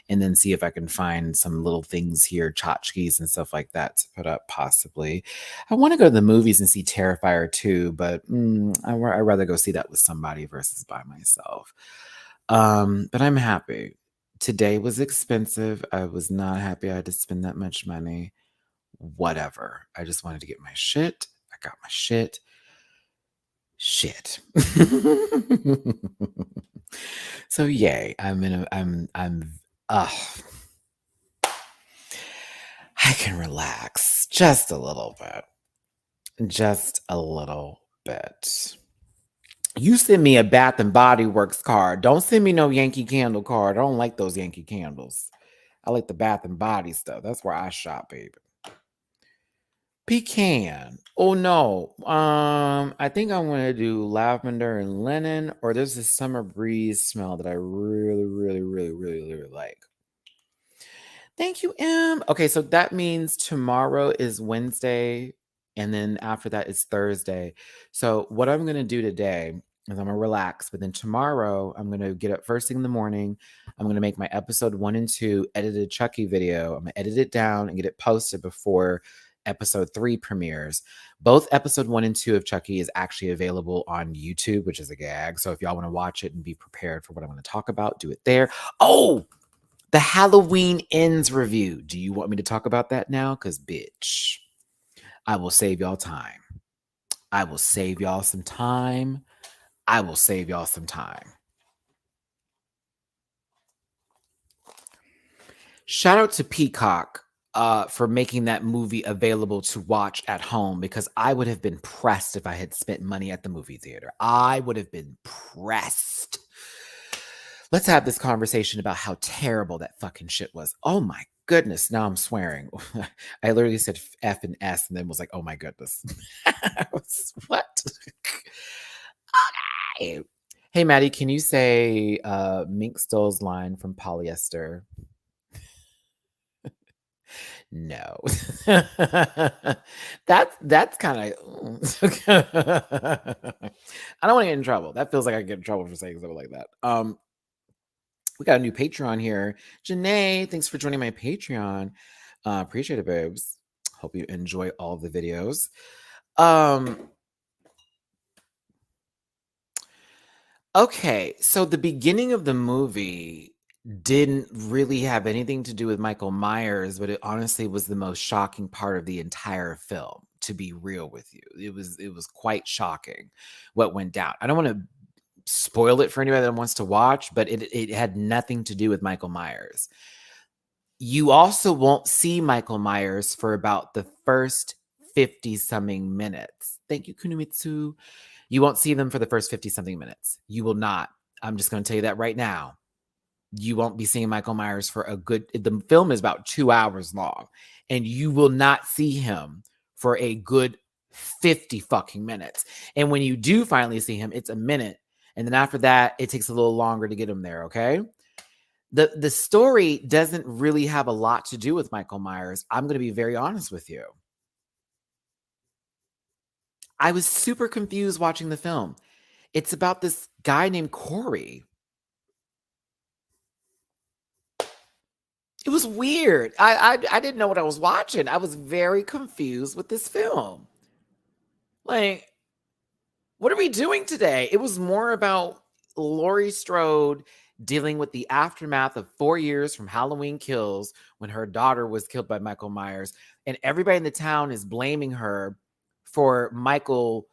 and then see if I can find some little things here, tchotchkes and stuff like that to put up possibly. I want to go to the movies and see Terrifier 2, but I'd rather go see that with somebody versus by myself. But I'm happy. Today was expensive. I was not happy I had to spend that much money. Whatever. I just wanted to get my shit. I got my shit. Shit. So yay. I can relax just a little bit. Just a little bit. You send me a Bath and Body Works card. Don't send me no Yankee Candle card. I don't like those Yankee candles. I like the Bath and Body stuff. That's where I shop, baby. Pecan. Oh no. I think I want to do lavender and linen, or there's this summer breeze smell that I really, really, really, really, really like. Thank you, M. Okay, so that means tomorrow is Wednesday, and then after that is Thursday. So what I'm gonna do today is I'm gonna relax, but then tomorrow I'm gonna get up first thing in the morning. I'm gonna make my episode 1 and 2 edited Chucky video. I'm gonna edit it down and get it posted before episode 3 premieres. Both episode 1 and 2 of Chucky is actually available on YouTube, which is a gag. So if y'all want to watch it and be prepared for what I'm going to talk about, do it there. Oh, the Halloween Ends review. Do you want me to talk about that now? Because, bitch, I will save y'all time. I will save y'all some time. I will save y'all some time. Shout out to Peacock for making that movie available to watch at home, because I would have been pressed if I had spent money at the movie theater. I would have been pressed. Let's have this conversation about how terrible that fucking shit was. Oh my goodness. Now I'm swearing. I literally said F and S and then was like, oh my goodness. What? Okay. Hey, Maddie, can you say Mink Stoll's line from Polyester? No. That's kind of I don't want to get in trouble. That feels like I get in trouble for saying something like that. We got a new Patreon here. Janae, thanks for joining my Patreon. Appreciate it, babes. Hope you enjoy all the videos. Okay, so the beginning of the movie didn't really have anything to do with Michael Myers, but it honestly was the most shocking part of the entire film, to be real with you. It was quite shocking what went down. I don't want to spoil it for anybody that wants to watch, but it had nothing to do with Michael Myers. You also won't see Michael Myers for about the first 50-something minutes. Thank you, Kunumitsu. You won't see them for the first 50-something minutes. You will not. I'm just going to tell you that right now. You won't be seeing Michael Myers for the film is about 2 hours long, and you will not see him for a good 50 fucking minutes. And when you do finally see him, it's a minute. And then after that, it takes a little longer to get him there, okay? The story doesn't really have a lot to do with Michael Myers. I'm going to be very honest with you. I was super confused watching the film. It's about this guy named Corey. It was weird. I didn't know what I was watching. I was very confused with this film. Like, what are we doing today? It was more about Laurie Strode dealing with the aftermath of 4 years from Halloween Kills when her daughter was killed by Michael Myers. And everybody in the town is blaming her for Michael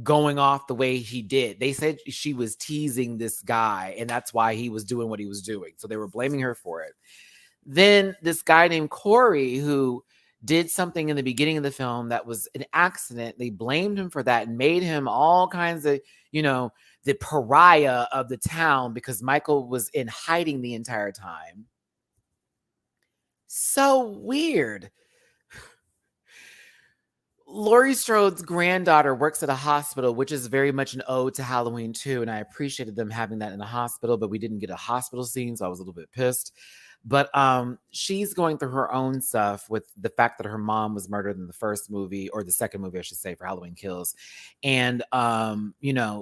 going off the way he did. They said she was teasing this guy, and that's why he was doing what he was doing. So they were blaming her for it. Then this guy named Corey, who did something in the beginning of the film that was an accident, they blamed him for that and made him all kinds of, the pariah of the town because Michael was in hiding the entire time. So weird. Laurie Strode's granddaughter works at a hospital, which is very much an ode to Halloween too. And I appreciated them having that in the hospital, but we didn't get a hospital scene, so I was a little bit pissed. But she's going through her own stuff with the fact that her mom was murdered in the first movie, or the second movie, I should say, for Halloween Kills. And,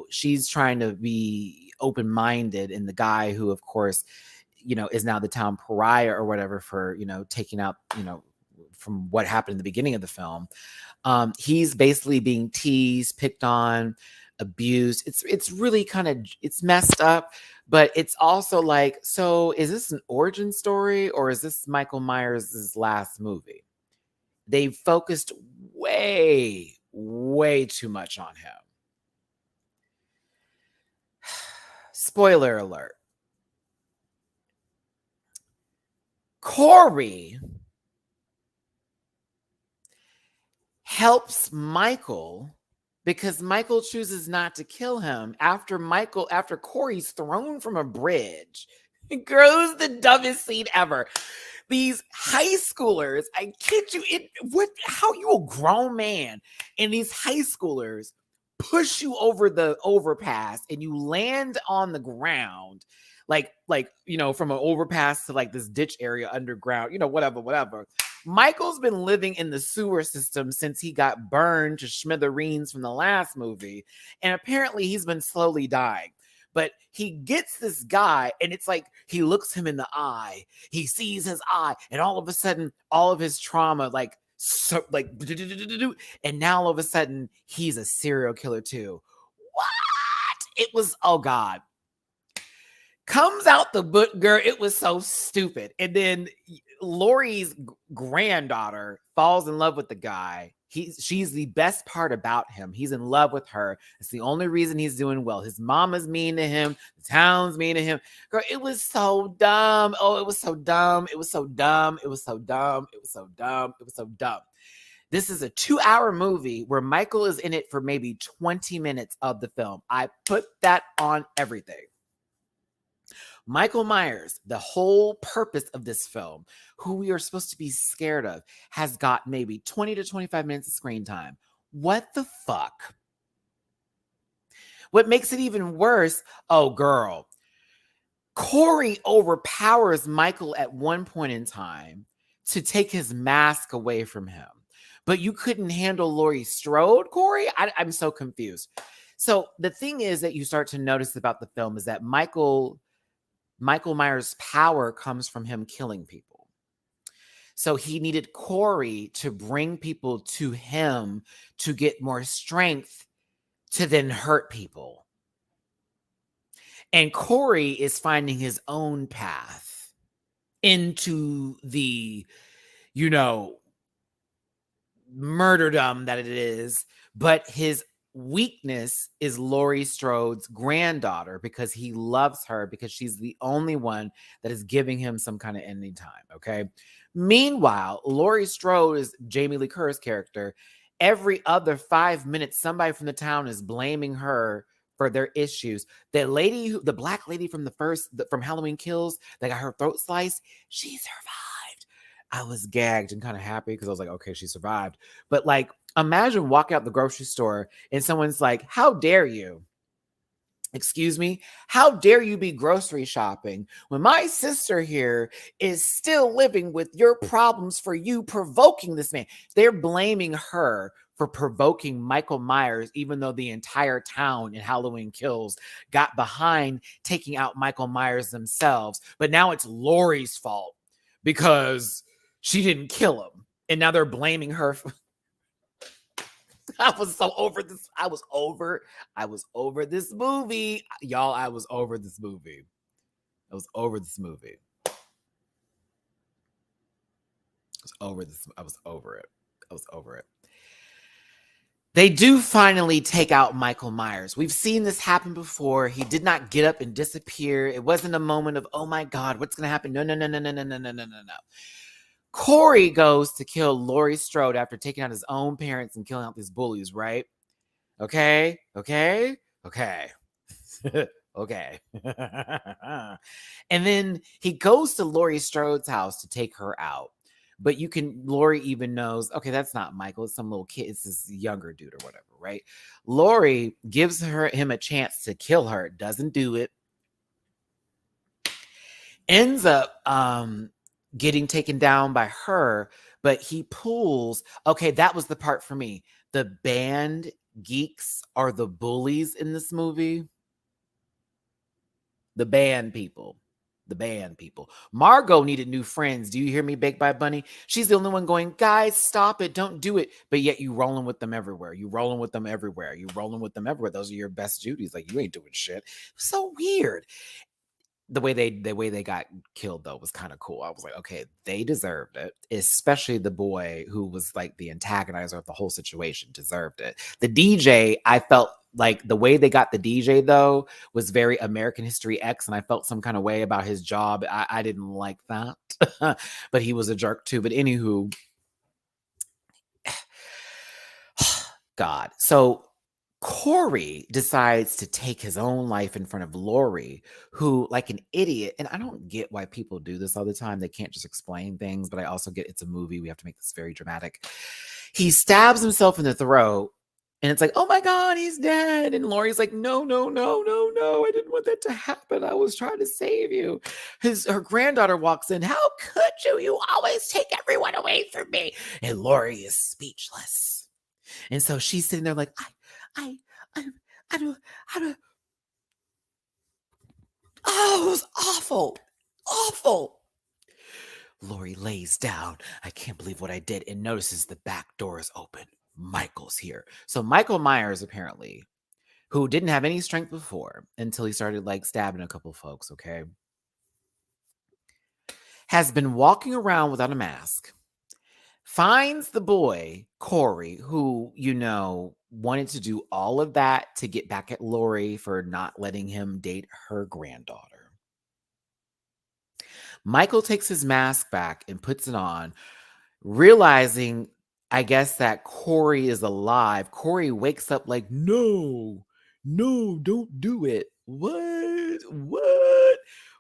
she's trying to be open-minded. And the guy who, of course, is now the town pariah or whatever for, taking out, from what happened in the beginning of the film. He's basically being teased, picked on, abused. It's really kind of, it's messed up, but it's also like, so is this an origin story or is this Michael Myers' last movie? They focused way, way too much on him. Spoiler alert. Corey helps Michael because Michael chooses not to kill him after Corey's thrown from a bridge. Girl, the dumbest scene ever. These high schoolers, I kid you, how you a grown man and these high schoolers push you over the overpass and you land on the ground like from an overpass to like this ditch area underground, whatever. Michael's been living in the sewer system since he got burned to smithereens from the last movie, and apparently he's been slowly dying. But he gets this guy, and it's like he looks him in the eye. He sees his eye, and all of a sudden, all of his trauma, and now all of a sudden, he's a serial killer too. What? It was, oh God. Comes out the book, girl. It was so stupid. And then Laurie's granddaughter falls in love with the guy. She's the best part about him. He's in love with her. It's the only reason he's doing well. His mama's mean to him. The town's mean to him. Girl, it was so dumb. Oh, it was so dumb. It was so dumb. It was so dumb. It was so dumb. It was so dumb. This is a 2-hour movie where Michael is in it for maybe 20 minutes of the film. I put that on everything. Michael Myers, the whole purpose of this film, who we are supposed to be scared of, has got maybe 20 to 25 minutes of screen time. What the fuck? What makes it even worse, oh girl, Corey overpowers Michael at one point in time to take his mask away from him. But you couldn't handle Laurie Strode, Corey? I'm so confused. So the thing is that you start to notice about the film is that Michael Myers' power comes from him killing people. So he needed Corey to bring people to him to get more strength to then hurt people. And Corey is finding his own path into the, murderdom that it is. But his weakness is Laurie Strode's granddaughter because he loves her because she's the only one that is giving him some kind of ending time. Okay. Meanwhile, Laurie Strode is Jamie Lee Curtis's character. Every other 5 minutes, somebody from the town is blaming her for their issues. The black lady from from Halloween Kills that got her throat sliced, she survived. I was gagged and kind of happy because I was like, okay, she survived. But like, imagine walking out the grocery store and someone's like, how dare you? Excuse me? How dare you be grocery shopping when my sister here is still living with your problems for you provoking this man? They're blaming her for provoking Michael Myers, even though the entire town in Halloween Kills got behind taking out Michael Myers themselves. But now it's Laurie's fault because she didn't kill him. And now they're blaming her. I was so over this. I was over this movie. Y'all, I was over this movie. I was over this movie. I was over it. I was over it. They do finally take out Michael Myers. We've seen this happen before. He did not get up and disappear. It wasn't a moment of, oh my God, what's going to happen? No, no, no, no, no, no, no, no, no, no, no. Corey goes to kill Laurie Strode after taking out his own parents and killing out these bullies, right? Okay. Okay. Okay. And then he goes to Laurie Strode's house to take her out. But Laurie even knows, okay, that's not Michael. It's some little kid. It's this younger dude or whatever, right? Laurie gives him a chance to kill her. Doesn't do it. Ends up getting taken down by her. But he pulls, okay, that was the part for me. The band geeks are the bullies in this movie. The band people. Margot needed new friends. Do you hear me, Baked by Bunny? She's the only one going, guys, stop it. Don't do it. But yet you rolling with them everywhere. Those are your best Judies. Like, you ain't doing shit. So weird. The way they got killed, though, was kind of cool. I was like, okay, they deserved it. Especially the boy who was like the antagonizer of the whole situation deserved it. The DJ, I felt like the way they got the DJ, though, was very American History X, and I felt some kind of way about his job. I didn't like that. But he was a jerk too. But anywho, God. So Corey decides to take his own life in front of Laurie, who, like an idiot, and I don't get why people do this all the time. They can't just explain things, but I also get it's a movie. We have to make this very dramatic. He stabs himself in the throat, and it's like, oh my God, he's dead. And Laurie's like, no, no, no, no, no. I didn't want that to happen. I was trying to save you. Her granddaughter walks in. How could you? You always take everyone away from me. And Laurie is speechless. And so she's sitting there like, I don't. Oh, it was awful. Awful. Laurie lays down. I can't believe what I did, and notices the back door is open. Michael's here. So Michael Myers, apparently, who didn't have any strength before until he started like stabbing a couple folks, okay, has been walking around without a mask. Finds the boy, Corey, who, wanted to do all of that to get back at Laurie for not letting him date her granddaughter. Michael takes his mask back and puts it on, realizing, I guess, that Corey is alive. Corey wakes up like, no, don't do it. What?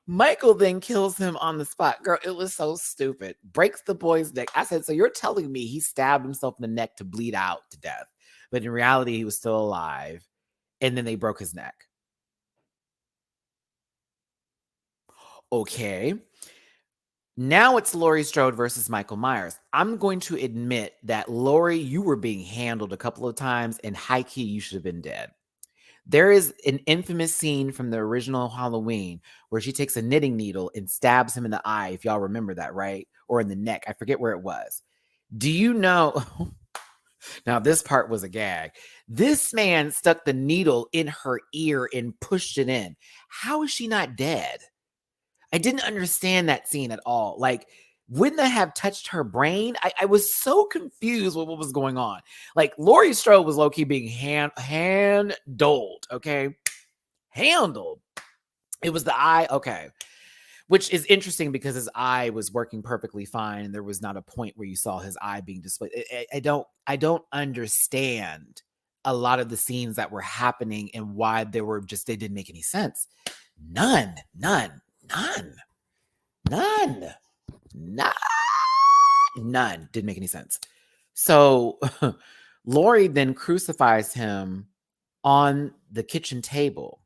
Michael then kills him on the spot. Girl, it was so stupid. Breaks the boy's neck. I said, so you're telling me he stabbed himself in the neck to bleed out to death, but in reality, he was still alive, and then they broke his neck. Okay. Now it's Laurie Strode versus Michael Myers. I'm going to admit that, Laurie, you were being handled a couple of times, and high-key, you should have been dead. There is an infamous scene from the original Halloween where she takes a knitting needle and stabs him in the eye, if y'all remember that, right? Or in the neck. I forget where it was. Do you know? Now, this part was a gag. This man stuck the needle in her ear and pushed it in. How is she not dead? I didn't understand that scene at all. Like, wouldn't that have touched her brain? I was so confused with what was going on. Like, Laurie Strode was low-key being handled, okay? Handled. It was the eye, okay. Which is interesting because his eye was working perfectly fine, and there was not a point where you saw his eye being displayed. I don't understand a lot of the scenes that were happening and why they didn't make any sense. None didn't make any sense. So Laurie then crucifies him on the kitchen table,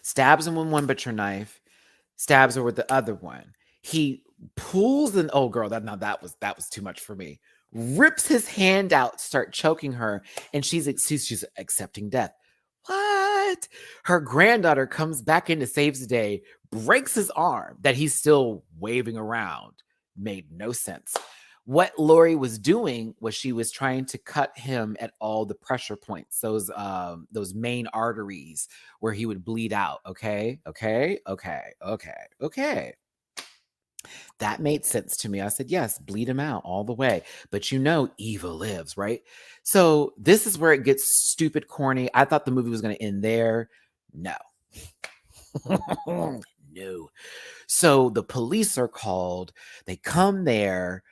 stabs him with one butcher knife, stabs her with the other one. He pulls an old girl. That was too much for me. Rips his hand out, start choking her, and she's accepting death. What? Her granddaughter comes back in to save the day, breaks his arm that he's still waving around. Made no sense. What Lori was doing was she was trying to cut him at all the pressure points, those main arteries where he would bleed out. Okay. That made sense to me. I said, yes, bleed him out all the way. But evil lives, right? So this is where it gets stupid corny. I thought the movie was going to end there. No. No. So the police are called. They come there.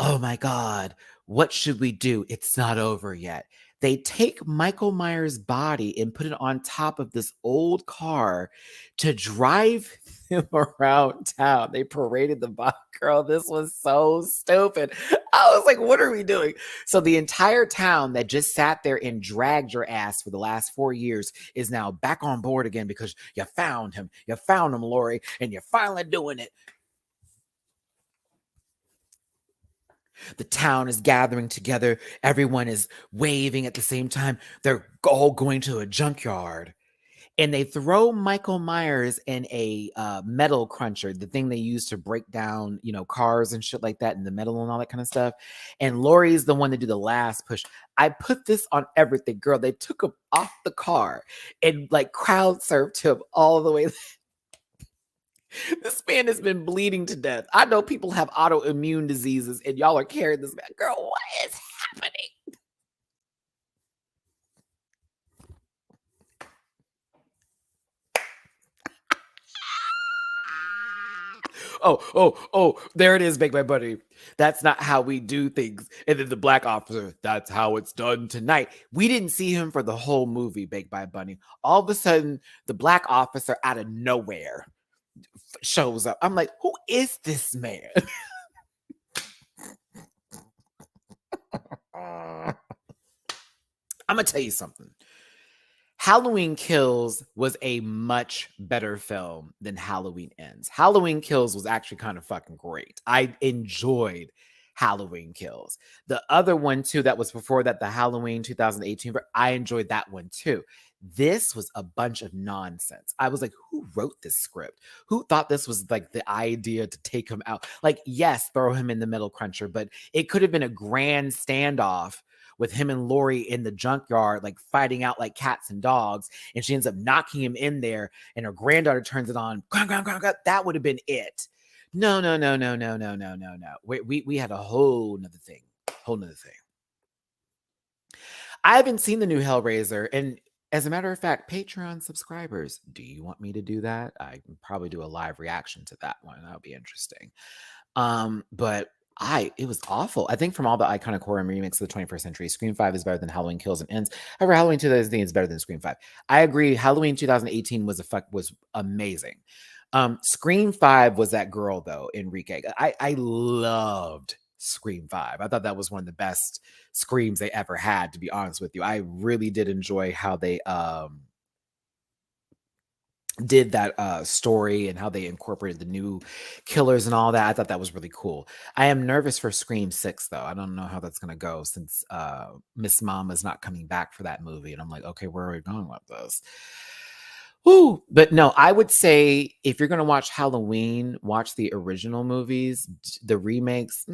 Oh my God, what should we do? It's not over yet. They take Michael Myers' body and put it on top of this old car to drive him around town. They paraded the body. Girl, this was so stupid. I was like, what are we doing? So the entire town that just sat there and dragged your ass for the last 4 years is now back on board again because you found him. You found him, Lori, and you're finally doing it. The town is gathering together. Everyone is waving at the same time. They're all going to a junkyard. And they throw Michael Myers in a metal cruncher, the thing they use to break down, cars and shit like that, and the metal and all that kind of stuff. And Lori's the one to do the last push. I put this on everything, girl. They took him off the car and like crowd surfed him all the way. This man has been bleeding to death. I know people have autoimmune diseases and y'all are carrying this man. Girl, what is happening? Oh, there it is, Bake My Buddy. That's not how we do things. And then the black officer, that's how it's done tonight. We didn't see him for the whole movie, Baked by Bunny. All of a sudden, the black officer out of nowhere shows up. I'm like, who is this man? I'm going to tell you something. Halloween Kills was a much better film than Halloween Ends. Halloween Kills was actually kind of fucking great. I enjoyed Halloween Kills. The other one too that was before that, the Halloween 2018, I enjoyed that one too. This was a bunch of nonsense. I was like, who wrote this script? Who thought this was like the idea to take him out? Like, yes, throw him in the metal cruncher, but it could have been a grand standoff with him and Lori in the junkyard, like fighting out like cats and dogs. And she ends up knocking him in there and her granddaughter turns it on. That would have been it. No. We had a whole nother thing. I haven't seen the new Hellraiser. And as a matter of fact, Patreon subscribers, do you want me to do that? I can probably do a live reaction to that one. That'll be interesting. But it was awful. I think from all the iconic horror remakes of the 21st century, Scream 5 is better than Halloween Kills and Ends. However, Halloween 2018 is better than Scream 5. I agree. Halloween 2018 was amazing. Scream 5 was that girl though, Enrique. I loved Scream 5. I thought that was one of the best screams they ever had, to be honest with you. I really did enjoy how they did that story and how they incorporated the new killers and all that. I thought that was really cool. I am nervous for Scream 6 though. I don't know how that's going to go since Miss Mama's not coming back for that movie. And I'm like, okay, where are we going with this? Woo. But no, I would say if you're going to watch Halloween, watch the original movies. The remakes,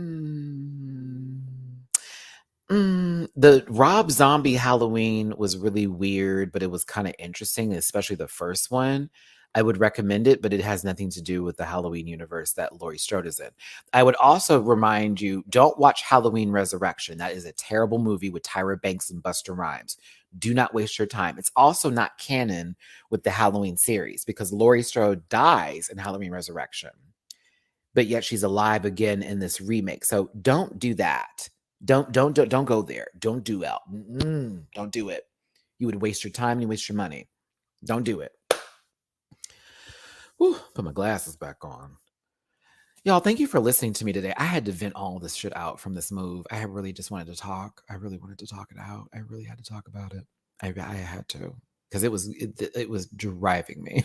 the Rob Zombie Halloween was really weird, but it was kind of interesting, especially the first one. I would recommend it, but it has nothing to do with the Halloween universe that Laurie Strode is in. I would also remind you, don't watch Halloween Resurrection. That is a terrible movie with Tyra Banks and Busta Rhymes. Do not waste your time. It's also not canon with the Halloween series because Laurie Strode dies in Halloween Resurrection, but yet she's alive again in this remake. So don't do that. Don't go there. Don't do it. Don't do it. You would waste your time. You waste your money. Don't do it. Whew, put my glasses back on. Y'all, thank you for listening to me today. I had to vent all this shit out from this move. I really just wanted to talk. I really wanted to talk it out. I really had to talk about it. I had to because it was driving me.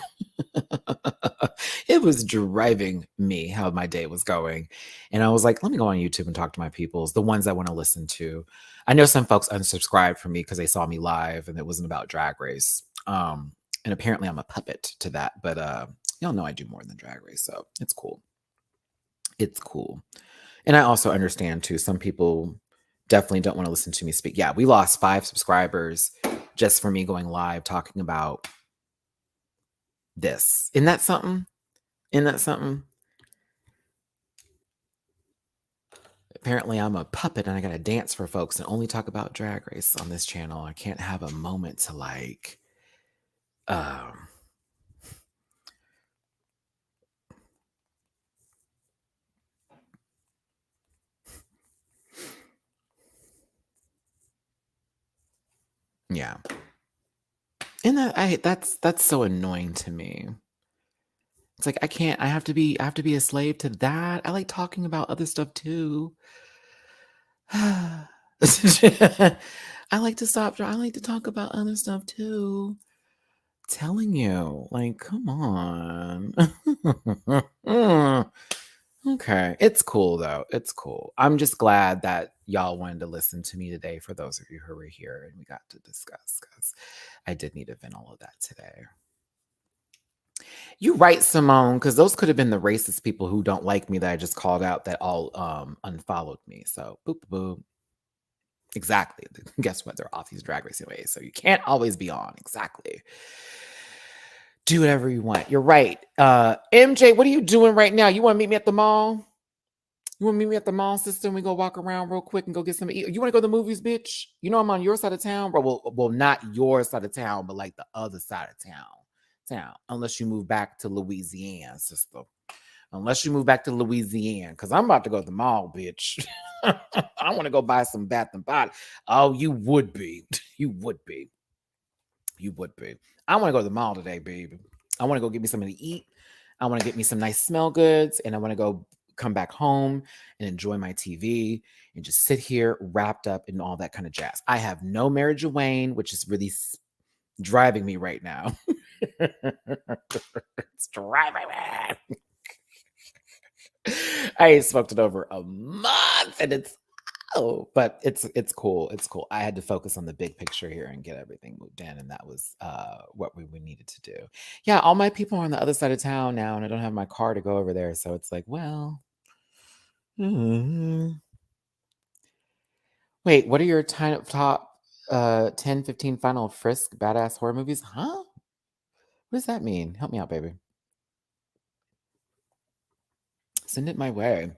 It was driving me how my day was going. And I was like, let me go on YouTube and talk to my peoples, the ones I want to listen to. I know some folks unsubscribed from me because they saw me live and it wasn't about Drag Race. And apparently I'm a puppet to that, but y'all know I do more than Drag Race, so it's cool. It's cool. And I also understand too, some people definitely don't want to listen to me speak. Yeah, we lost 5 subscribers just for me going live talking about this. Isn't that something? Isn't that something? Apparently I'm a puppet and I gotta dance for folks and only talk about Drag Race on this channel. I can't have a moment to like um yeah. And that's so annoying to me. It's like I have to be a slave to that. I like talking about other stuff too. I I like to talk about other stuff too. Telling you, like, come on. Okay. It's cool though. It's cool. I'm just glad that y'all wanted to listen to me today for those of you who were here and we got to discuss because I did need to vent all of that today. You right, Simone, because those could have been the racist people who don't like me that I just called out that all unfollowed me. So boop boop boop. Exactly. Guess what? They're off these Drag Race anyway. So you can't always be on. Exactly. Do whatever you want. You're right. MJ, what are you doing right now? You want to meet me at the mall? You want to meet me at the mall, sister? And we go walk around real quick and go get some eat. You want to go to the movies, bitch? You know I'm on your side of town, bro. Well, not your side of town, but like the other side of town. Unless you move back to Louisiana, sister. Unless you move back to Louisiana, because I'm about to go to the mall, bitch. I want to go buy some Bath and Body. Oh, you would be. You would be. You would be. I want to go to the mall today, baby. I want to go get me something to eat. I want to get me some nice smell goods, and I want to go come back home and enjoy my TV and just sit here wrapped up in all that kind of jazz. I have no marriage of Wayne, which is really driving me right now. It's driving me. I ain't smoked it over a month, and but it's cool. It's cool. I had to focus on the big picture here and get everything moved in, and that was what we needed to do. Yeah, all my people are on the other side of town now, and I don't have my car to go over there, so it's like, well, wait, what are your top 10, 15 final Frisk badass horror movies? Huh? What does that mean? Help me out, baby. Send it my way.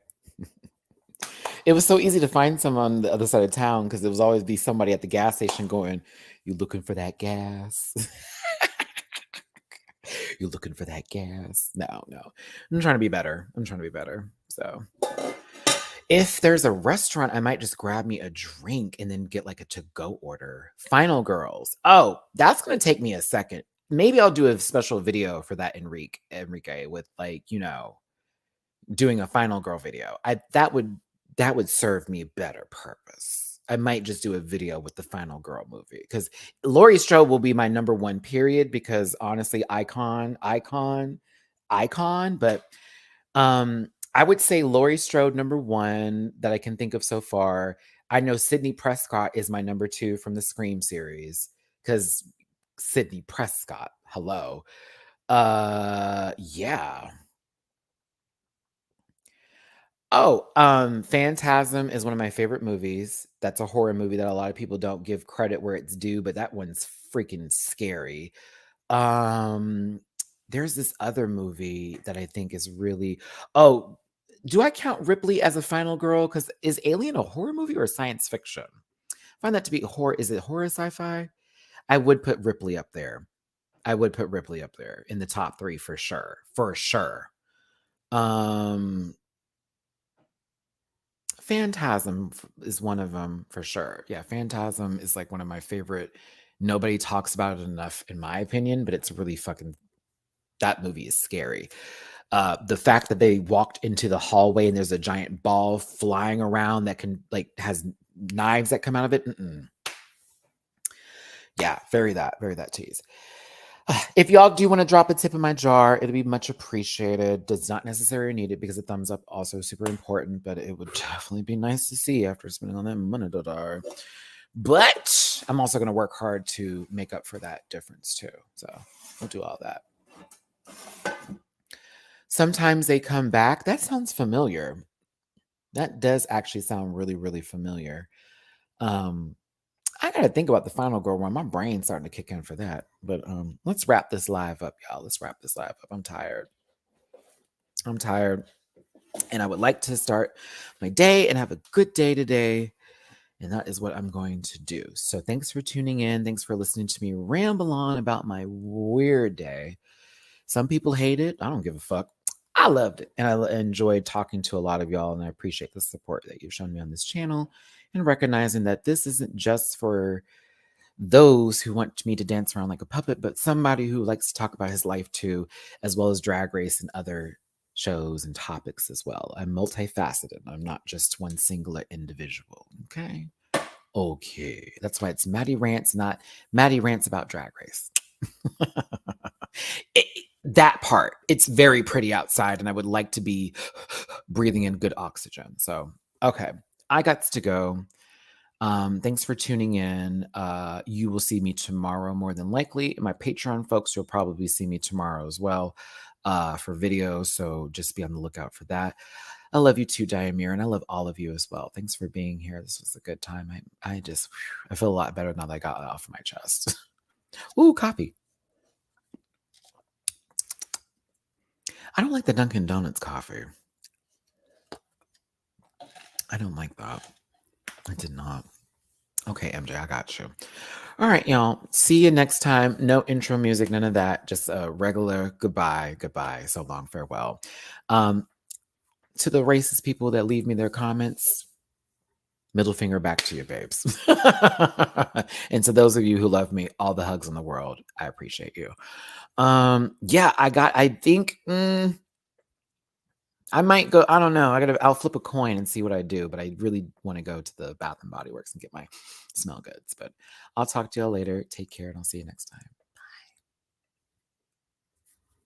It was so easy to find some on the other side of town because there was always be somebody at the gas station going, "You looking for that gas? You looking for that gas?" No. I'm trying to be better. So if there's a restaurant, I might just grab me a drink and then get like a to-go order. Final girls. Oh, that's gonna take me a second. Maybe I'll do a special video for that Enrique with like, doing a final girl video. That would serve me a better purpose. I might just do a video with the final girl movie because Laurie Strode will be my number one period because honestly, icon. But I would say Laurie Strode number one that I can think of so far. I know Sydney Prescott is my number two from the Scream series because Sydney Prescott. Hello. Yeah. Oh, Phantasm is one of my favorite movies. That's a horror movie that a lot of people don't give credit where it's due, but that one's freaking scary. Um, there's this other movie that I think is really Oh, do I count Ripley as a final girl? Because is Alien a horror movie or science fiction? I find that to be horror. Is it horror sci-fi? I would put Ripley up there. I would put Ripley up there in the top three for sure. For sure. Um, Phantasm is one of them for sure. Yeah, Phantasm is like one of my favorite. Nobody talks about it enough, in my opinion, but it's really fucking. That movie is scary. The fact that they walked into the hallway and there's a giant ball flying around that can like has knives that come out of it. Yeah, very that tease. If y'all do want to drop a tip in my jar, it'd be much appreciated. Does not necessarily need it because a thumbs up also super important, but it would definitely be nice to see after spending on that money. But I'm also going to work hard to make up for that difference too. So we'll do all that. Sometimes they come back. That sounds familiar. That does actually sound really, really familiar. Um, I gotta think about the Final Girl one. My brain's starting to kick in for that. But let's wrap this live up, y'all. Let's wrap this live up. I'm tired. I'm tired. And I would like to start my day and have a good day today. And that is what I'm going to do. So thanks for tuning in. Thanks for listening to me ramble on about my weird day. Some people hate it. I don't give a fuck. I loved it. And I enjoyed talking to a lot of y'all. And I appreciate the support that you've shown me on this channel and recognizing that this isn't just for those who want me to dance around like a puppet, but somebody who likes to talk about his life too, as well as Drag Race and other shows and topics as well. I'm multifaceted. I'm not just one singular individual. Okay. Okay. That's why it's Matty Rants, not Matty Rants about Drag Race. That part, it's very pretty outside, and I would like to be breathing in good oxygen. So, okay. I got to go. Thanks for tuning in. You will see me tomorrow more than likely. My Patreon folks will probably see me tomorrow as well for videos. So just be on the lookout for that. I love you too, Diamir, and I love all of you as well. Thanks for being here. This was a good time. I feel a lot better now that I got it off my chest. Ooh, coffee. I don't like the Dunkin' Donuts coffee. I don't like that. I did not. Okay, MJ, I got you. All right, y'all. See you next time. No intro music, none of that. Just a regular goodbye, goodbye. So long, farewell. To the racist people that leave me their comments, middle finger back to you, babes. And to those of you who love me, all the hugs in the world. I appreciate you. Yeah, I think I might go. I don't know. I'll flip a coin and see what I do, but I really want to go to the Bath and Body Works and get my smell goods. But I'll talk to y'all later. Take care, and I'll see you next time.